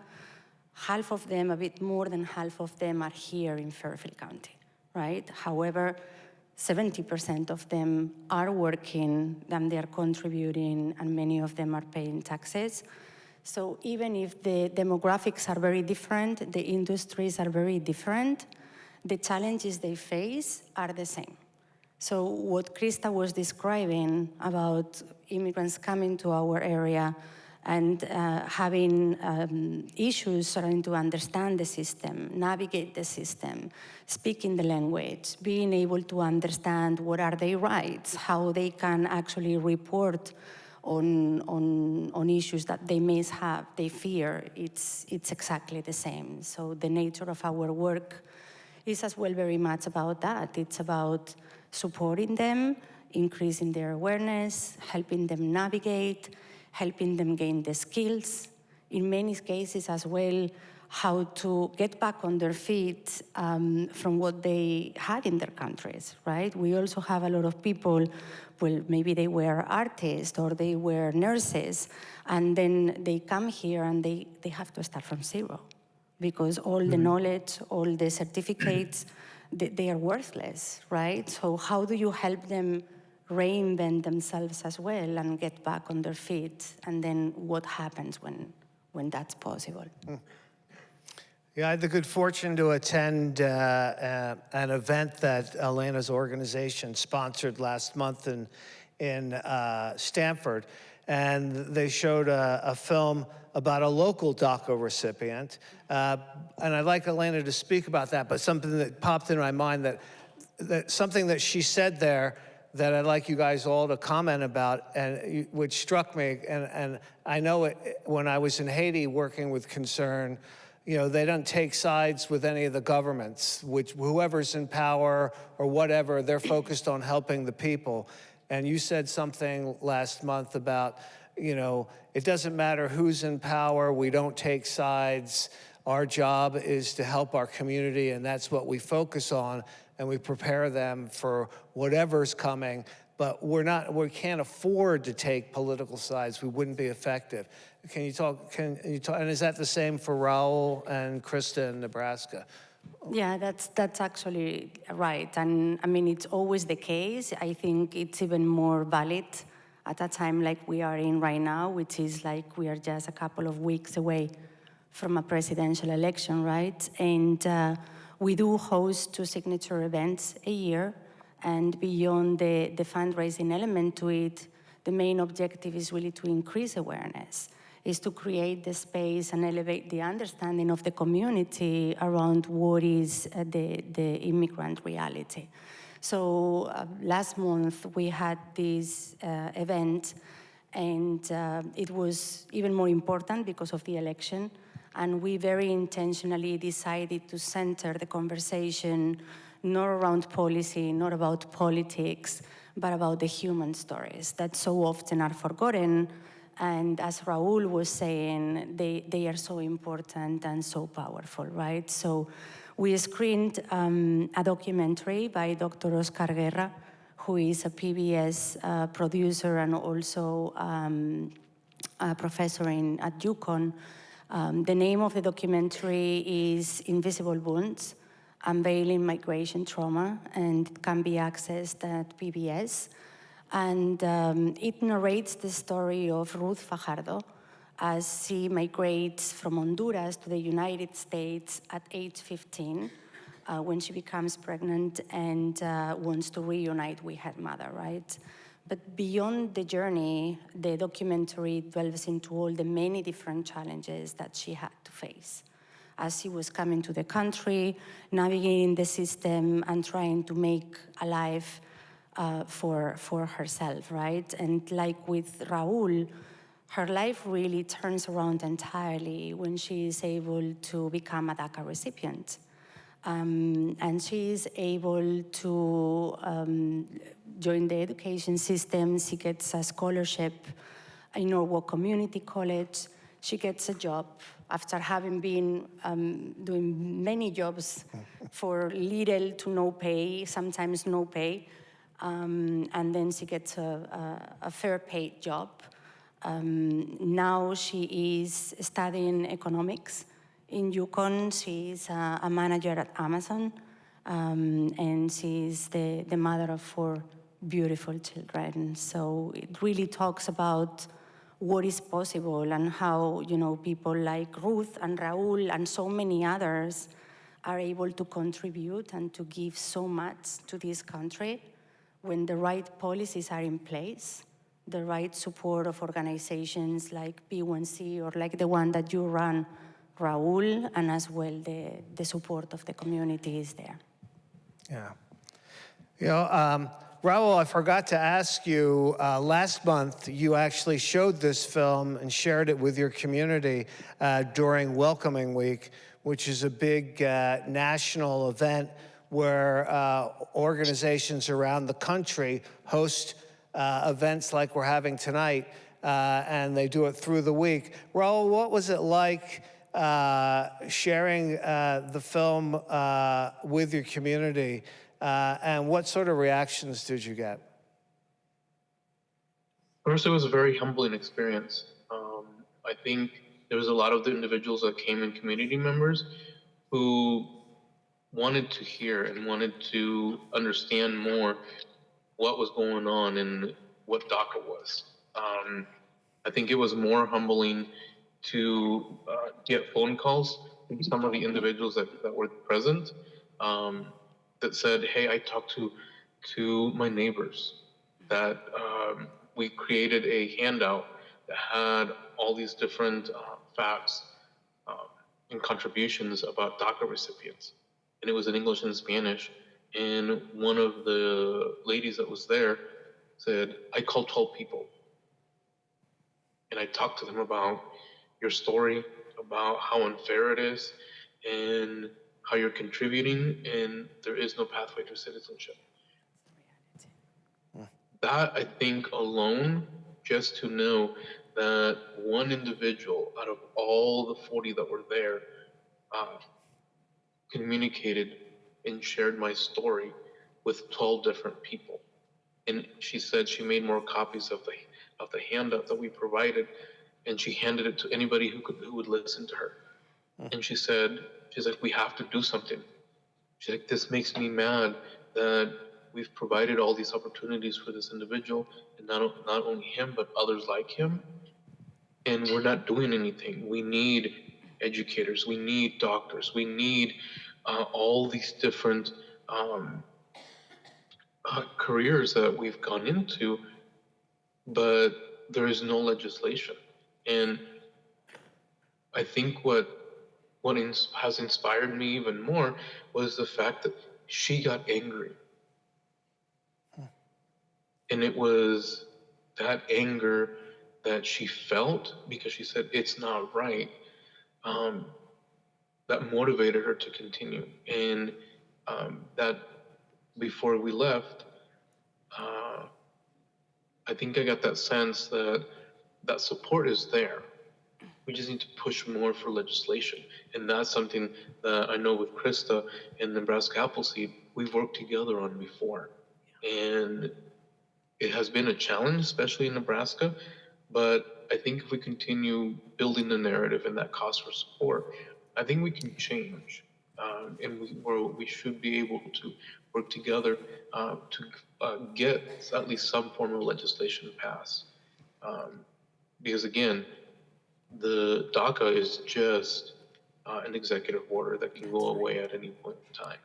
Half of them, a bit more than half of them, are here in Fairfield County, right? However, 70% of them are working and they are contributing, and many of them are paying taxes. So even if the demographics are very different, the industries are very different, the challenges they face are the same. So what Krista was describing about immigrants coming to our area and having issues trying to understand the system, navigate the system, speaking the language, being able to understand what are their rights, how they can actually report on issues that they may have, they fear, it's exactly the same. So the nature of our work is as well very much about that. It's about supporting them, increasing their awareness, helping them navigate, helping them gain the skills, in many cases as well, how to get back on their feet from what they had in their countries, right? We also have a lot of people, well, maybe they were artists or they were nurses, and then they come here and they have to start from zero because all the knowledge, all the certificates, they are worthless, right? So how do you help them reinvent themselves as well and get back on their feet? And then what happens when that's possible?
Yeah, I had the good fortune to attend an event that Elena's organization sponsored last month in Stanford. And they showed a film about a local DACA recipient. And I'd like Elena to speak about that, but something that popped in my mind that something that she said there that I'd like you guys all to comment about, and which struck me, and I know it when I was in Haiti working with Concern, you know, they don't take sides with any of the governments, whoever's in power or whatever, they're focused on helping the people. And you said something last month about, you know, it doesn't matter who's in power, we don't take sides. Our job is to help our community, and that's what we focus on, and we prepare them for whatever's coming. But we can't afford to take political sides. We wouldn't be effective. Can you talk, and is that the same for Raul and Krista in Nebraska?
Yeah, that's actually right. And I mean, it's always the case. I think it's even more valid at a time like we are in right now, which is like we are just a couple of weeks away from a presidential election, right? And we do host 2 signature events a year. And beyond the fundraising element to it, the main objective is really to increase awareness, is to create the space and elevate the understanding of the community around what is the immigrant reality. So last month we had this event, and it was even more important because of the election, and we very intentionally decided to center the conversation not around policy, not about politics, but about the human stories that so often are forgotten. And as Raul was saying, they are so important and so powerful, right? So we screened a documentary by Dr. Oscar Guerra, who is a PBS producer and also a professor at UConn. The name of the documentary is Invisible Wounds, Unveiling Migration Trauma, and it can be accessed at PBS. And it narrates the story of Ruth Fajardo as she migrates from Honduras to the United States at age 15 when she becomes pregnant and wants to reunite with her mother, right? But beyond the journey, the documentary delves into all the many different challenges that she had to face. as she was coming to the country, navigating the system and trying to make a life for herself, right? And like with Raul, her life really turns around entirely when she is able to become a DACA recipient. And she is able to join the education system. She gets a scholarship in Norwalk Community College. She gets a job after having been doing many jobs for little to no pay, sometimes no pay. And then she gets a fair paid job. Now she is studying economics in Yukon. She's a manager at Amazon, and she's the mother of 4 beautiful children. So it really talks about what is possible and how, you know, people like Ruth and Raul and so many others are able to contribute and to give so much to this country when the right policies are in place, the right support of organizations like B1C or like the one that you run, Raul, and as well the support of the community is there.
Yeah. You know, Raul, I forgot to ask you, last month you actually showed this film and shared it with your community during Welcoming Week, which is a big national event where organizations around the country host events like we're having tonight, and they do it through the week. Raul, what was it like sharing the film with your community, and what sort of reactions did you get?
First, it was a very humbling experience. I think there was a lot of the individuals that came in, community members, who wanted to hear and wanted to understand more what was going on and what DACA was. I think it was more humbling to get phone calls from some of the individuals that were present, that said, hey, I talked to my neighbors, that we created a handout that had all these different facts and contributions about DACA recipients. And it was in English and Spanish. And one of the ladies that was there said, I called 12 people. And I talked to them about your story, about how unfair it is, and how you're contributing, and there is no pathway to citizenship. That, I think, alone, just to know that one individual out of all the 40 that were there communicated and shared my story with 12 different people. And she said she made more copies of the handout that we provided, and she handed it to anybody who would listen to her. And she's like, we have to do something. She's like, this makes me mad that we've provided all these opportunities for this individual, and not only him, but others like him, and we're not doing anything. We need educators, we need doctors, we need all these different careers that we've gone into, but there is no legislation. And I think what has inspired me even more was the fact that she got angry. And it was that anger that she felt because she said it's not right, that motivated her to continue. And that before we left, I think I got that sense that support is there. We just need to push more for legislation. And that's something that I know with Krista and Nebraska Appleseed, we've worked together on before. And it has been a challenge, especially in Nebraska, but I think if we continue building the narrative and that cause for support, I think we can change. And we should be able to work together to get at least some form of legislation passed. Because again, the DACA is just an executive order that can go away at any point in time.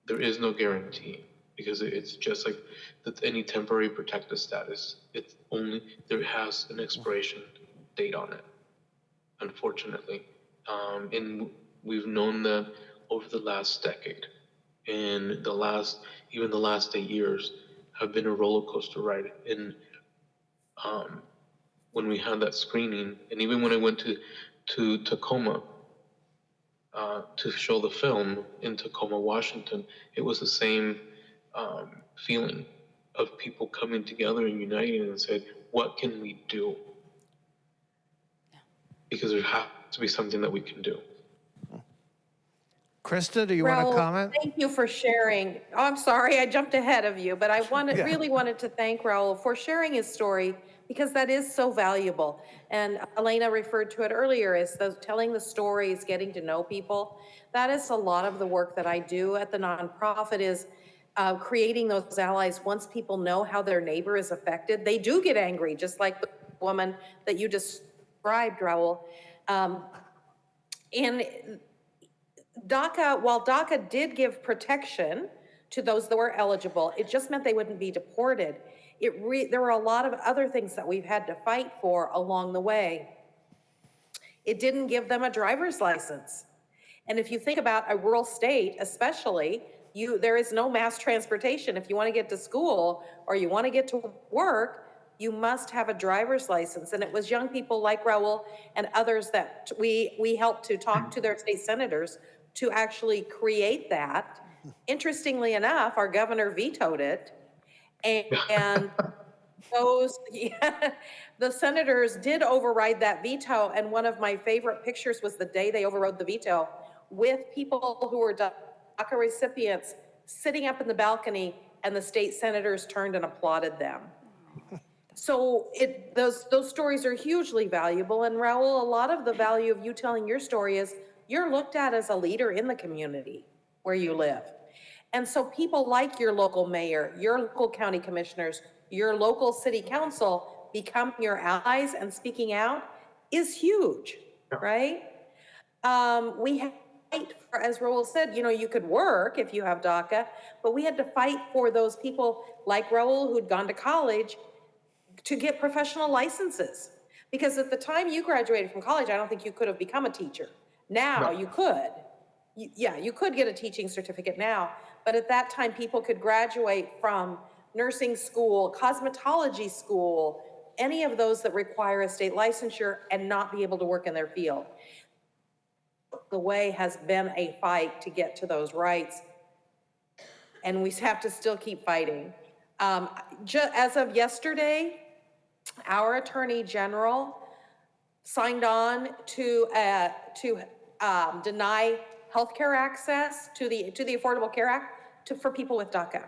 There is no guarantee, because it's just like any temporary protected status. It's only, there has an expiration date on it, unfortunately. And we've known that over the last decade, and even the last 8 years have been a roller coaster ride. And when we had that screening, and even when I went to Tacoma to show the film in Tacoma, Washington, it was the same feeling of people coming together and uniting and said, what can we do? Because there has to be something that we can do.
Krista, do you want to
Raul,
comment?
thank you for sharing. Oh, I'm sorry, I jumped ahead of you, but I
Yeah.
really wanted to thank Raul for sharing his story because that is so valuable. And Elena referred to it earlier as telling the stories, getting to know people. That is a lot of the work that I do at the nonprofit is creating those allies. Once people know how their neighbor is affected, they do get angry, just like the woman that you described, Raul. And DACA, while DACA did give protection to those that were eligible, it just meant they wouldn't be deported. There were a lot of other things that we've had to fight for along the way. It didn't give them a driver's license. And if you think about a rural state, especially, there is no mass transportation. If you want to get to school or you want to get to work, you must have a driver's license. And it was young people like Raul and others that we helped to talk to their state senators to actually create that. Interestingly enough, our governor vetoed it. And the senators did override that veto. And one of my favorite pictures was the day they overrode the veto with people who were DACA recipients sitting up in the balcony, and the state senators turned and applauded them. So those stories are hugely valuable. And Raul, a lot of the value of you telling your story is you're looked at as a leader in the community where you live. And so people like your local mayor, your local county commissioners, your local city council become your allies, and speaking out is huge, right? We had to fight for, as Raul said, you could work if you have DACA, but we had to fight for those people like Raul who'd gone to college to get professional licenses. Because at the time you graduated from college, I don't think you could have become a teacher. Now you could. You could get a teaching certificate now, but at that time people could graduate from nursing school, cosmetology school, any of those that require a state licensure and not be able to work in their field. The way has been a fight to get to those rights, and we have to still keep fighting. As of yesterday, our Attorney General signed on to deny healthcare access to the Affordable Care Act for people with DACA.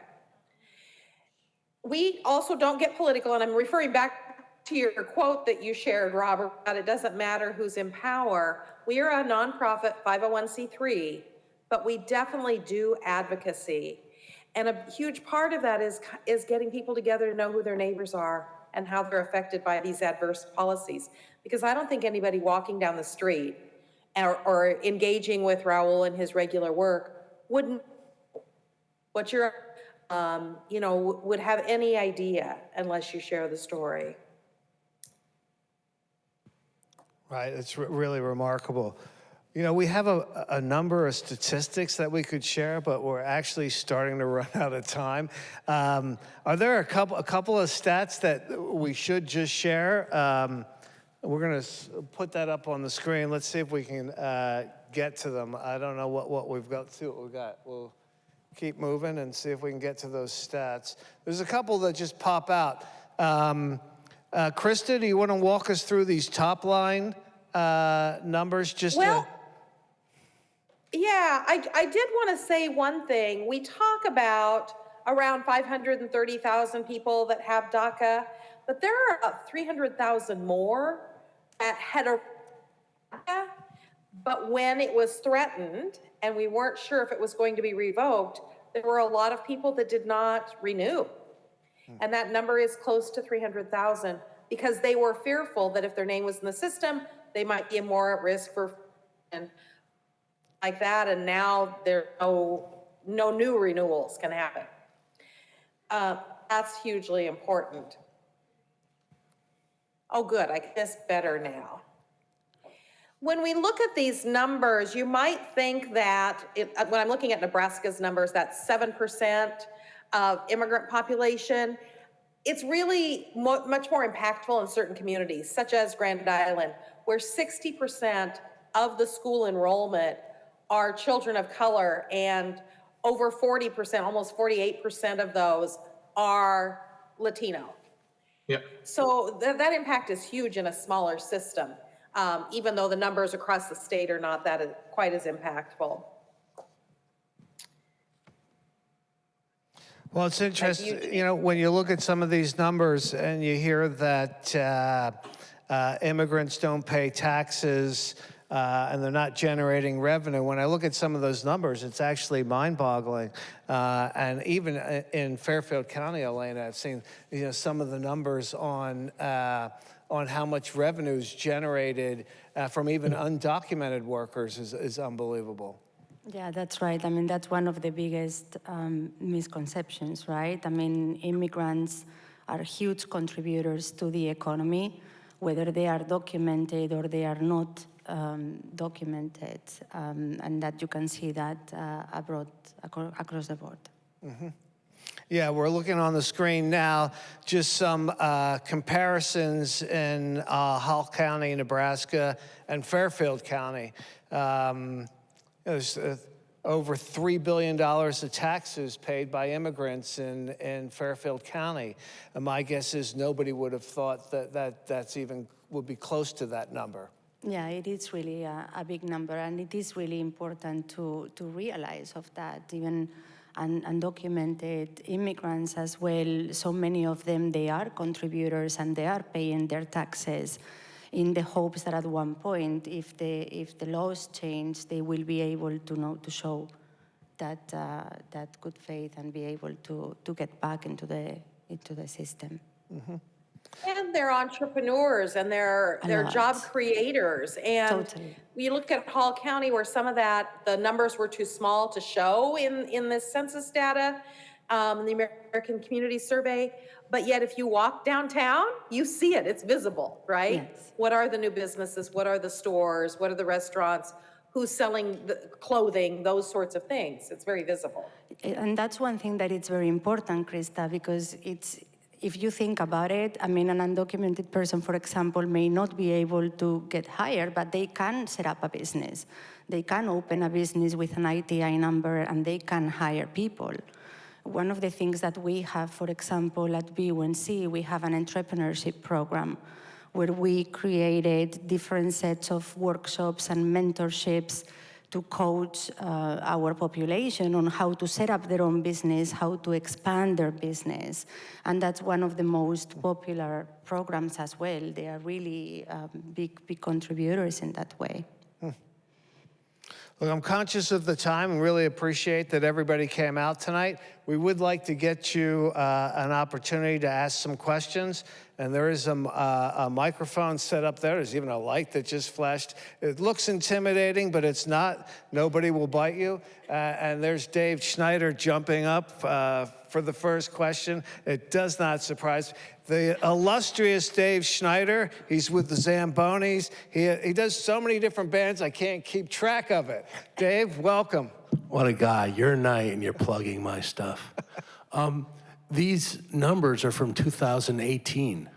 We also don't get political, and I'm referring back to your quote that you shared, Robert, that it doesn't matter who's in power. We are a nonprofit 501c3, but we definitely do advocacy. And a huge part of that is getting people together to know who their neighbors are and how they're affected by these adverse policies. Because I don't think anybody walking down the street or engaging with Raul in his regular work would have any idea unless you share the story.
Right, it's really remarkable. We have a number of statistics that we could share, but we're actually starting to run out of time. Are there a couple of stats that we should just share? We're going to put that up on the screen. Let's see if we can get to them. I don't know what we've got. See what we've got. We'll keep moving and see if we can get to those stats. There's a couple that just pop out. Krista, do you want to walk us through these top line numbers?
Yeah, I did want to say one thing. We talk about around 530,000 people that have DACA, but there are about 300,000 more that had a DACA, but when it was threatened and we weren't sure if it was going to be revoked, there were a lot of people that did not renew. And that number is close to 300,000 because they were fearful that if their name was in the system, they might be more at risk for like that, and now there are no new renewals can happen. That's hugely important. Oh, good, I guess better now. When we look at these numbers, you might think that, when I'm looking at Nebraska's numbers, that's 7% of immigrant population. It's really much more impactful in certain communities, such as Grand Island, where 60% of the school enrollment are children of color, and over 40%, almost 48% of those are Latino.
Yeah.
So that impact is huge in a smaller system, even though the numbers across the state are not quite as impactful.
Well, it's interesting, you know, when you look at some of these numbers and you hear that immigrants don't pay taxes and they're not generating revenue, when I look at some of those numbers, it's actually mind-boggling. And even in Fairfield County, Elena, I've seen, you know, some of the numbers on how much revenue is generated from even undocumented workers is unbelievable.
Yeah, that's right. I mean, that's one of the biggest misconceptions, right? I mean, immigrants are huge contributors to the economy, whether they are documented or they are not documented, and that you can see that abroad, across the board.
Mm-hmm. Yeah, we're looking on the screen now, just some comparisons in Hall County, Nebraska, and Fairfield County. There's over $3 billion of taxes paid by immigrants in Fairfield County. And my guess is nobody would have thought that's even would be close to that number.
Yeah, it is really a big number, and it is really important to realize of that. Even undocumented immigrants as well, so many of them, they are contributors and they are paying their taxes in the hopes that at one point, if the laws change, they will be able to show that good faith and be able to get back into the system.
Mm-hmm.
And they're entrepreneurs and they're job creators. And
Totally.
you look at Hall County, where some of the numbers were too small to show in this census data, the American Community Survey. But yet, if you walk downtown, you see it. It's visible, right?
Yes.
What are the new businesses? What are the stores? What are the restaurants? Who's selling the clothing? Those sorts of things. It's very visible.
And that's one thing that it's very important, Krista, because if you think about it, I mean, an undocumented person, for example, may not be able to get hired, but they can set up a business. They can open a business with an ITI number and they can hire people. One of the things that we have, for example, at BUNC, we have an entrepreneurship program where we created different sets of workshops and mentorships to coach our population on how to set up their own business, how to expand their business. And that's one of the most popular programs as well. They are really big contributors in that way.
Look, I'm conscious of the time and really appreciate that everybody came out tonight. We would like to get you an opportunity to ask some questions. And there is a microphone set up there. There's even a light that just flashed. It looks intimidating, but it's not. Nobody will bite you. And there's Dave Schneider jumping up for the first question. It does not surprise. The illustrious Dave Schneider, he's with the Zambonis. He does so many different bands, I can't keep track of it. Dave, welcome.
What a guy. You're nice and you're plugging my stuff. These numbers are from 2018.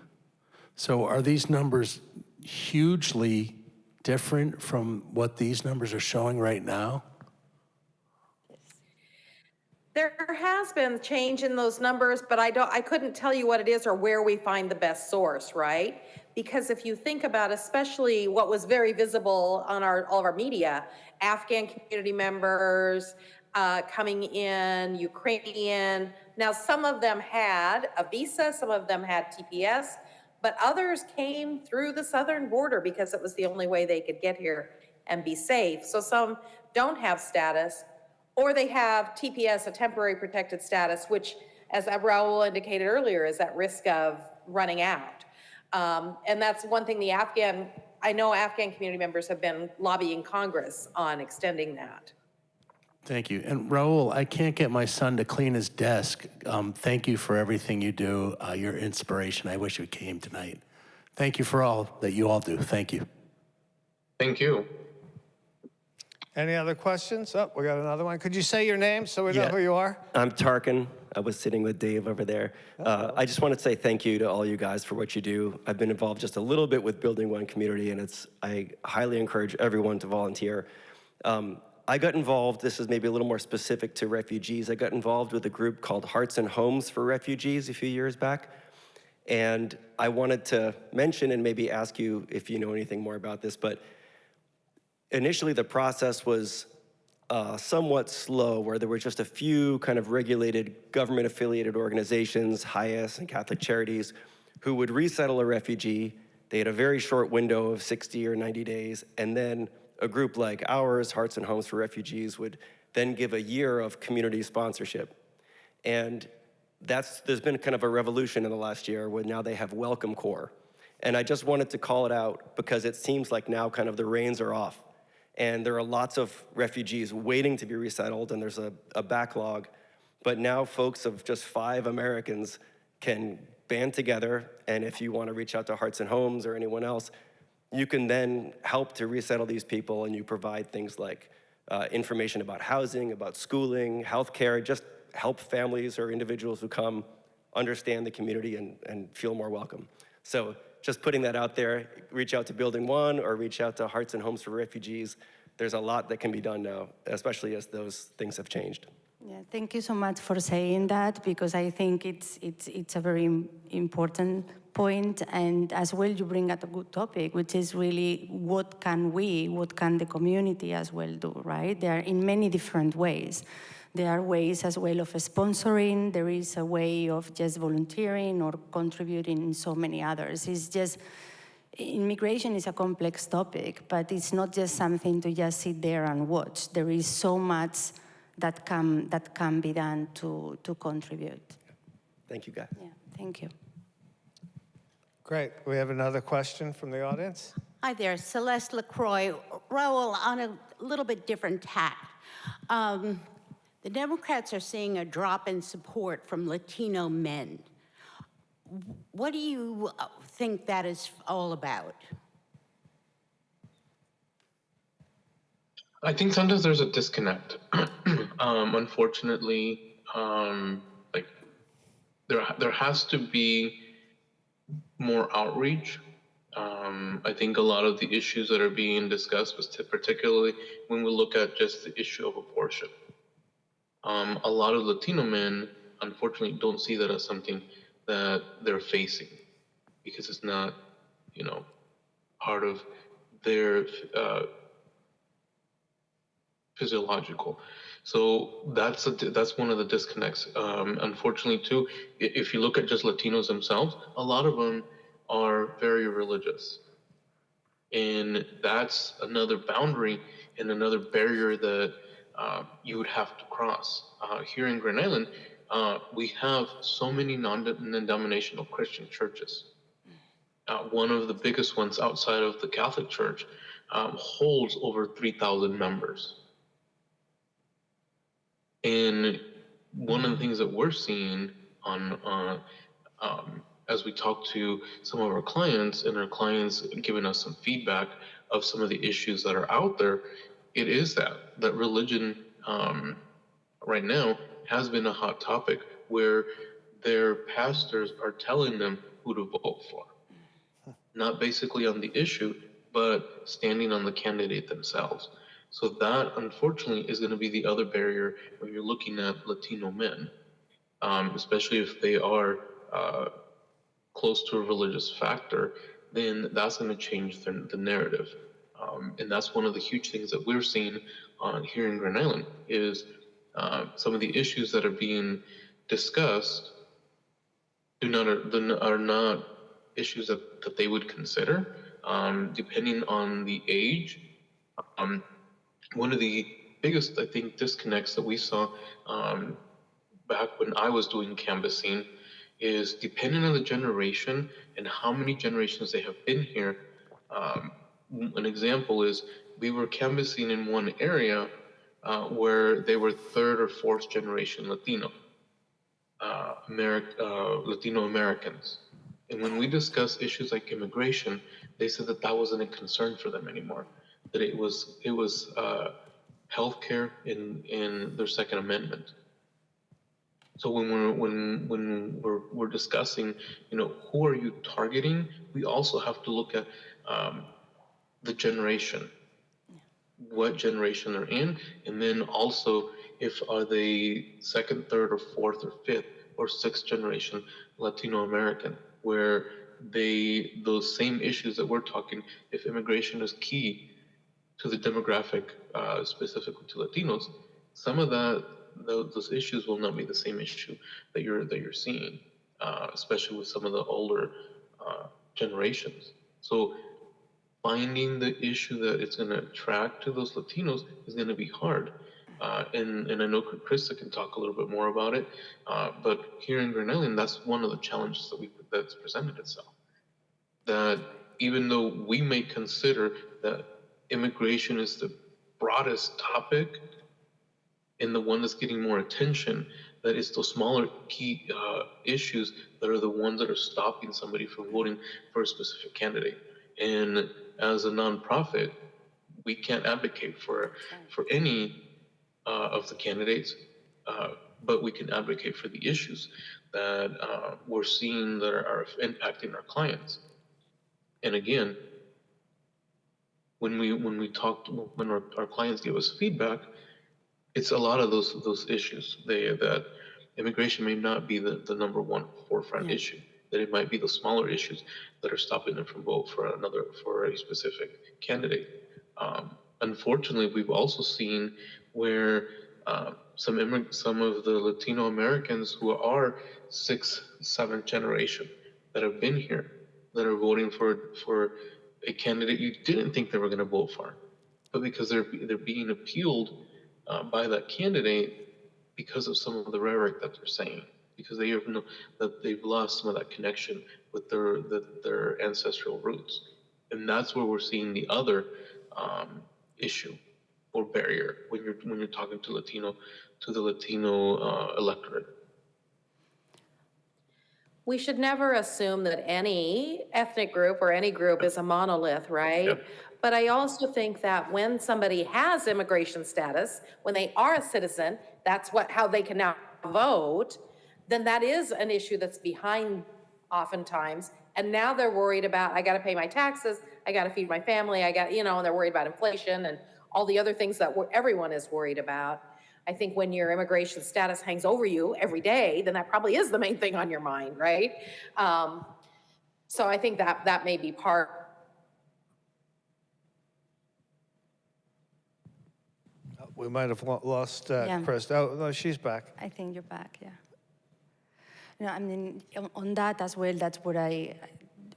So are these numbers hugely different from what these numbers are showing right now?
There has been change in those numbers, but I couldn't tell you what it is or where we find the best source, right? Because if you think about especially what was very visible on all of our media, Afghan community members coming in, Ukrainian. Now, some of them had a visa, some of them had TPS, but others came through the southern border because it was the only way they could get here and be safe. So some don't have status, or they have TPS, a temporary protected status, which, as Raul indicated earlier, is at risk of running out. And that's one thing I know Afghan community members have been lobbying Congress on extending that.
Thank you. And Raul, I can't get my son to clean his desk. Thank you for everything you do. Your inspiration. I wish you came tonight. Thank you for all that you all do. Thank you.
Thank you.
Any other questions? Oh, we got another one. Could you say your name so we know
Yeah.
who you are?
I'm Tarkin. I was sitting with Dave over there. I just want to say thank you to all you guys for what you do. I've been involved just a little bit with Building One Community, and I highly encourage everyone to volunteer. I got involved, this is maybe a little more specific to refugees, I got involved with a group called Hearts and Homes for Refugees a few years back. And I wanted to mention and maybe ask you if you know anything more about this, but initially the process was somewhat slow, where there were just a few kind of regulated government-affiliated organizations, HIAS and Catholic Charities, who would resettle a refugee. They had a very short window of 60 or 90 days, and then a group like ours, Hearts and Homes for Refugees, would then give a year of community sponsorship. And there's been kind of a revolution in the last year where now they have Welcome Corps. And I just wanted to call it out because it seems like now kind of the reins are off. And there are lots of refugees waiting to be resettled, and there's a backlog. But now folks of just 5 Americans can band together, and if you want to reach out to Hearts and Homes or anyone else, you can then help to resettle these people, and you provide things like information about housing, about schooling, healthcare, just help families or individuals who come understand the community and feel more welcome. So just putting that out there, reach out to Building One or reach out to Hearts and Homes for Refugees. There's a lot that can be done now, especially as those things have changed.
Yeah, thank you so much for saying that, because I think it's a very important point, and as well you bring up a good topic, which is really what can the community as well do, right? There are in many different ways. There are ways as well of sponsoring, there is a way of just volunteering or contributing in so many others. It's just, immigration is a complex topic, but it's not just something to just sit there and watch. There is so much that can be done to contribute.
Thank you, guys.
Yeah, thank you.
Great. We have another question from the audience.
Hi there, Celeste LaCroix. Raul, on a little bit different tack. The Democrats are seeing a drop in support from Latino men. What do you think that is all about?
I think sometimes there's a disconnect. Unfortunately, like there has to be more outreach. I think a lot of the issues that are being discussed, was particularly when we look at just the issue of abortion. A lot of Latino men, unfortunately, don't see that as something that they're facing because it's not, part of their physiological. So that's one of the disconnects. Unfortunately, too, if you look at just Latinos themselves, a lot of them are very religious. And that's another boundary and another barrier that you would have to cross. Here in Grand Island, we have so many non-denominational Christian churches. One of the biggest ones outside of the Catholic Church holds over 3,000 members. And one of the things that we're seeing as we talk to some of our clients, and our clients giving us some feedback of some of the issues that are out there, it is that religion right now has been a hot topic where their pastors are telling them who to vote for. Not basically on the issue, but standing on the candidate themselves. So that, unfortunately, is going to be the other barrier when you're looking at Latino men, especially if they are close to a religious factor, then that's going to change the narrative. And that's one of the huge things that we're seeing here in Grand Island is some of the issues that are being discussed are not issues that they would consider, depending on the age. One of the biggest, I think, disconnects that we saw back when I was doing canvassing is depending on the generation and how many generations they have been here. An example is we were canvassing in one area where they were 3rd or 4th generation Latino Americans. And when we discussed issues like immigration, they said that wasn't a concern for them anymore. that it was healthcare in their Second Amendment. So when we're discussing, who are you targeting, we also have to look at the generation, what generation they're in, and then also if are they second, third, or fourth, or fifth, or sixth generation Latino American, where those same issues that we're talking, if immigration is key to the demographic, specifically to Latinos, some of those issues will not be the same issue that you're seeing, especially with some of the older generations. So finding the issue that it's going to attract to those Latinos is going to be hard. And I know Krista can talk a little bit more about it, but here in Grand Island, that's one of the challenges that's presented itself. That even though we may consider that immigration is the broadest topic and the one that's getting more attention, that it's those smaller key issues that are the ones that are stopping somebody from voting for a specific candidate. And as a nonprofit, we can't advocate for any of the candidates, but we can advocate for the issues that we're seeing that are impacting our clients. And again, when our clients give us feedback, it's a lot of those issues. That immigration may not be the number one forefront issue. That it might be the smaller issues that are stopping them from vote for a specific candidate. Unfortunately, we've also seen where some of the Latino Americans who are 6th, 7th generation that have been here, that are voting for a candidate you didn't think they were going to vote for, but because they're being appealed by that candidate because of some of the rhetoric that they're saying, because they've lost some of that connection with their ancestral roots, and that's where we're seeing the other issue or barrier when you're talking to the Latino electorate.
We should never assume that any ethnic group or any group is a monolith, right?
Yep.
But I also think that when somebody has immigration status, when they are a citizen, that's how they can now vote, then that is an issue that's behind oftentimes. And now they're worried about, I got to pay my taxes, I got to feed my family, and they're worried about inflation and all the other things that everyone is worried about. I think when your immigration status hangs over you every day, then that probably is the main thing on your mind, right? So I think that may be part.
We might have lost Chris. Oh, no, she's back.
I think you're back, yeah. No, I mean, on that as well, that's what I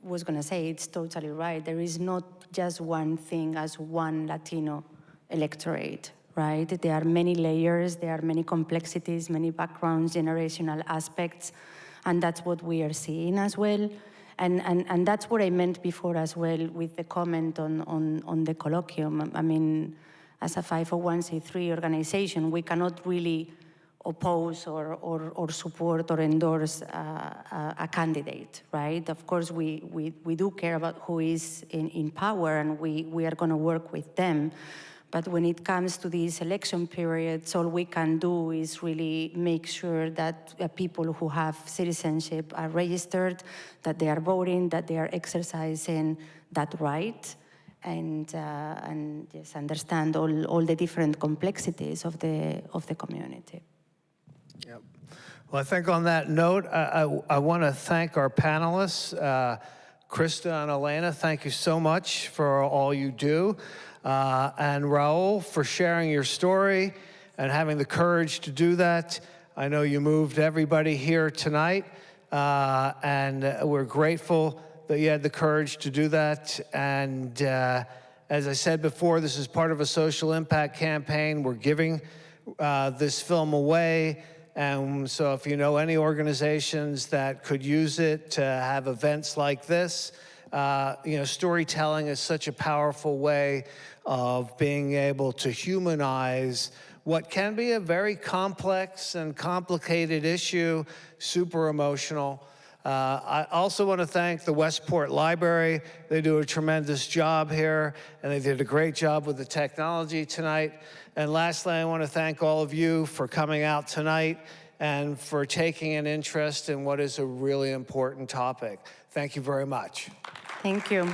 was going to say. It's totally right. There is not just one thing as one Latino electorate, right? There are many layers, there are many complexities, many backgrounds, generational aspects, and that's what we are seeing as well. And that's what I meant before as well with the comment on the colloquium. I mean, as a 501c3 organization, we cannot really oppose or support or endorse a candidate, right? Of course, we do care about who is in power, and we are going to work with them. But when it comes to these election periods, all we can do is really make sure that people who have citizenship are registered, that they are voting, that they are exercising that right, and just understand all the different complexities of the community.
Yep. Well, I think on that note, I want to thank our panelists, Krista and Elena. Thank you so much for all you do. And Raul, for sharing your story and having the courage to do that. I know you moved everybody here tonight, and we're grateful that you had the courage to do that. And as I said before, this is part of a social impact campaign. We're giving this film away. And so if you know any organizations that could use it to have events like this, storytelling is such a powerful way of being able to humanize what can be a very complex and complicated issue, super emotional. I also want to thank the Westport Library. They do a tremendous job here, and they did a great job with the technology tonight. And lastly, I want to thank all of you for coming out tonight and for taking an interest in what is a really important topic. Thank you very much.
Thank you.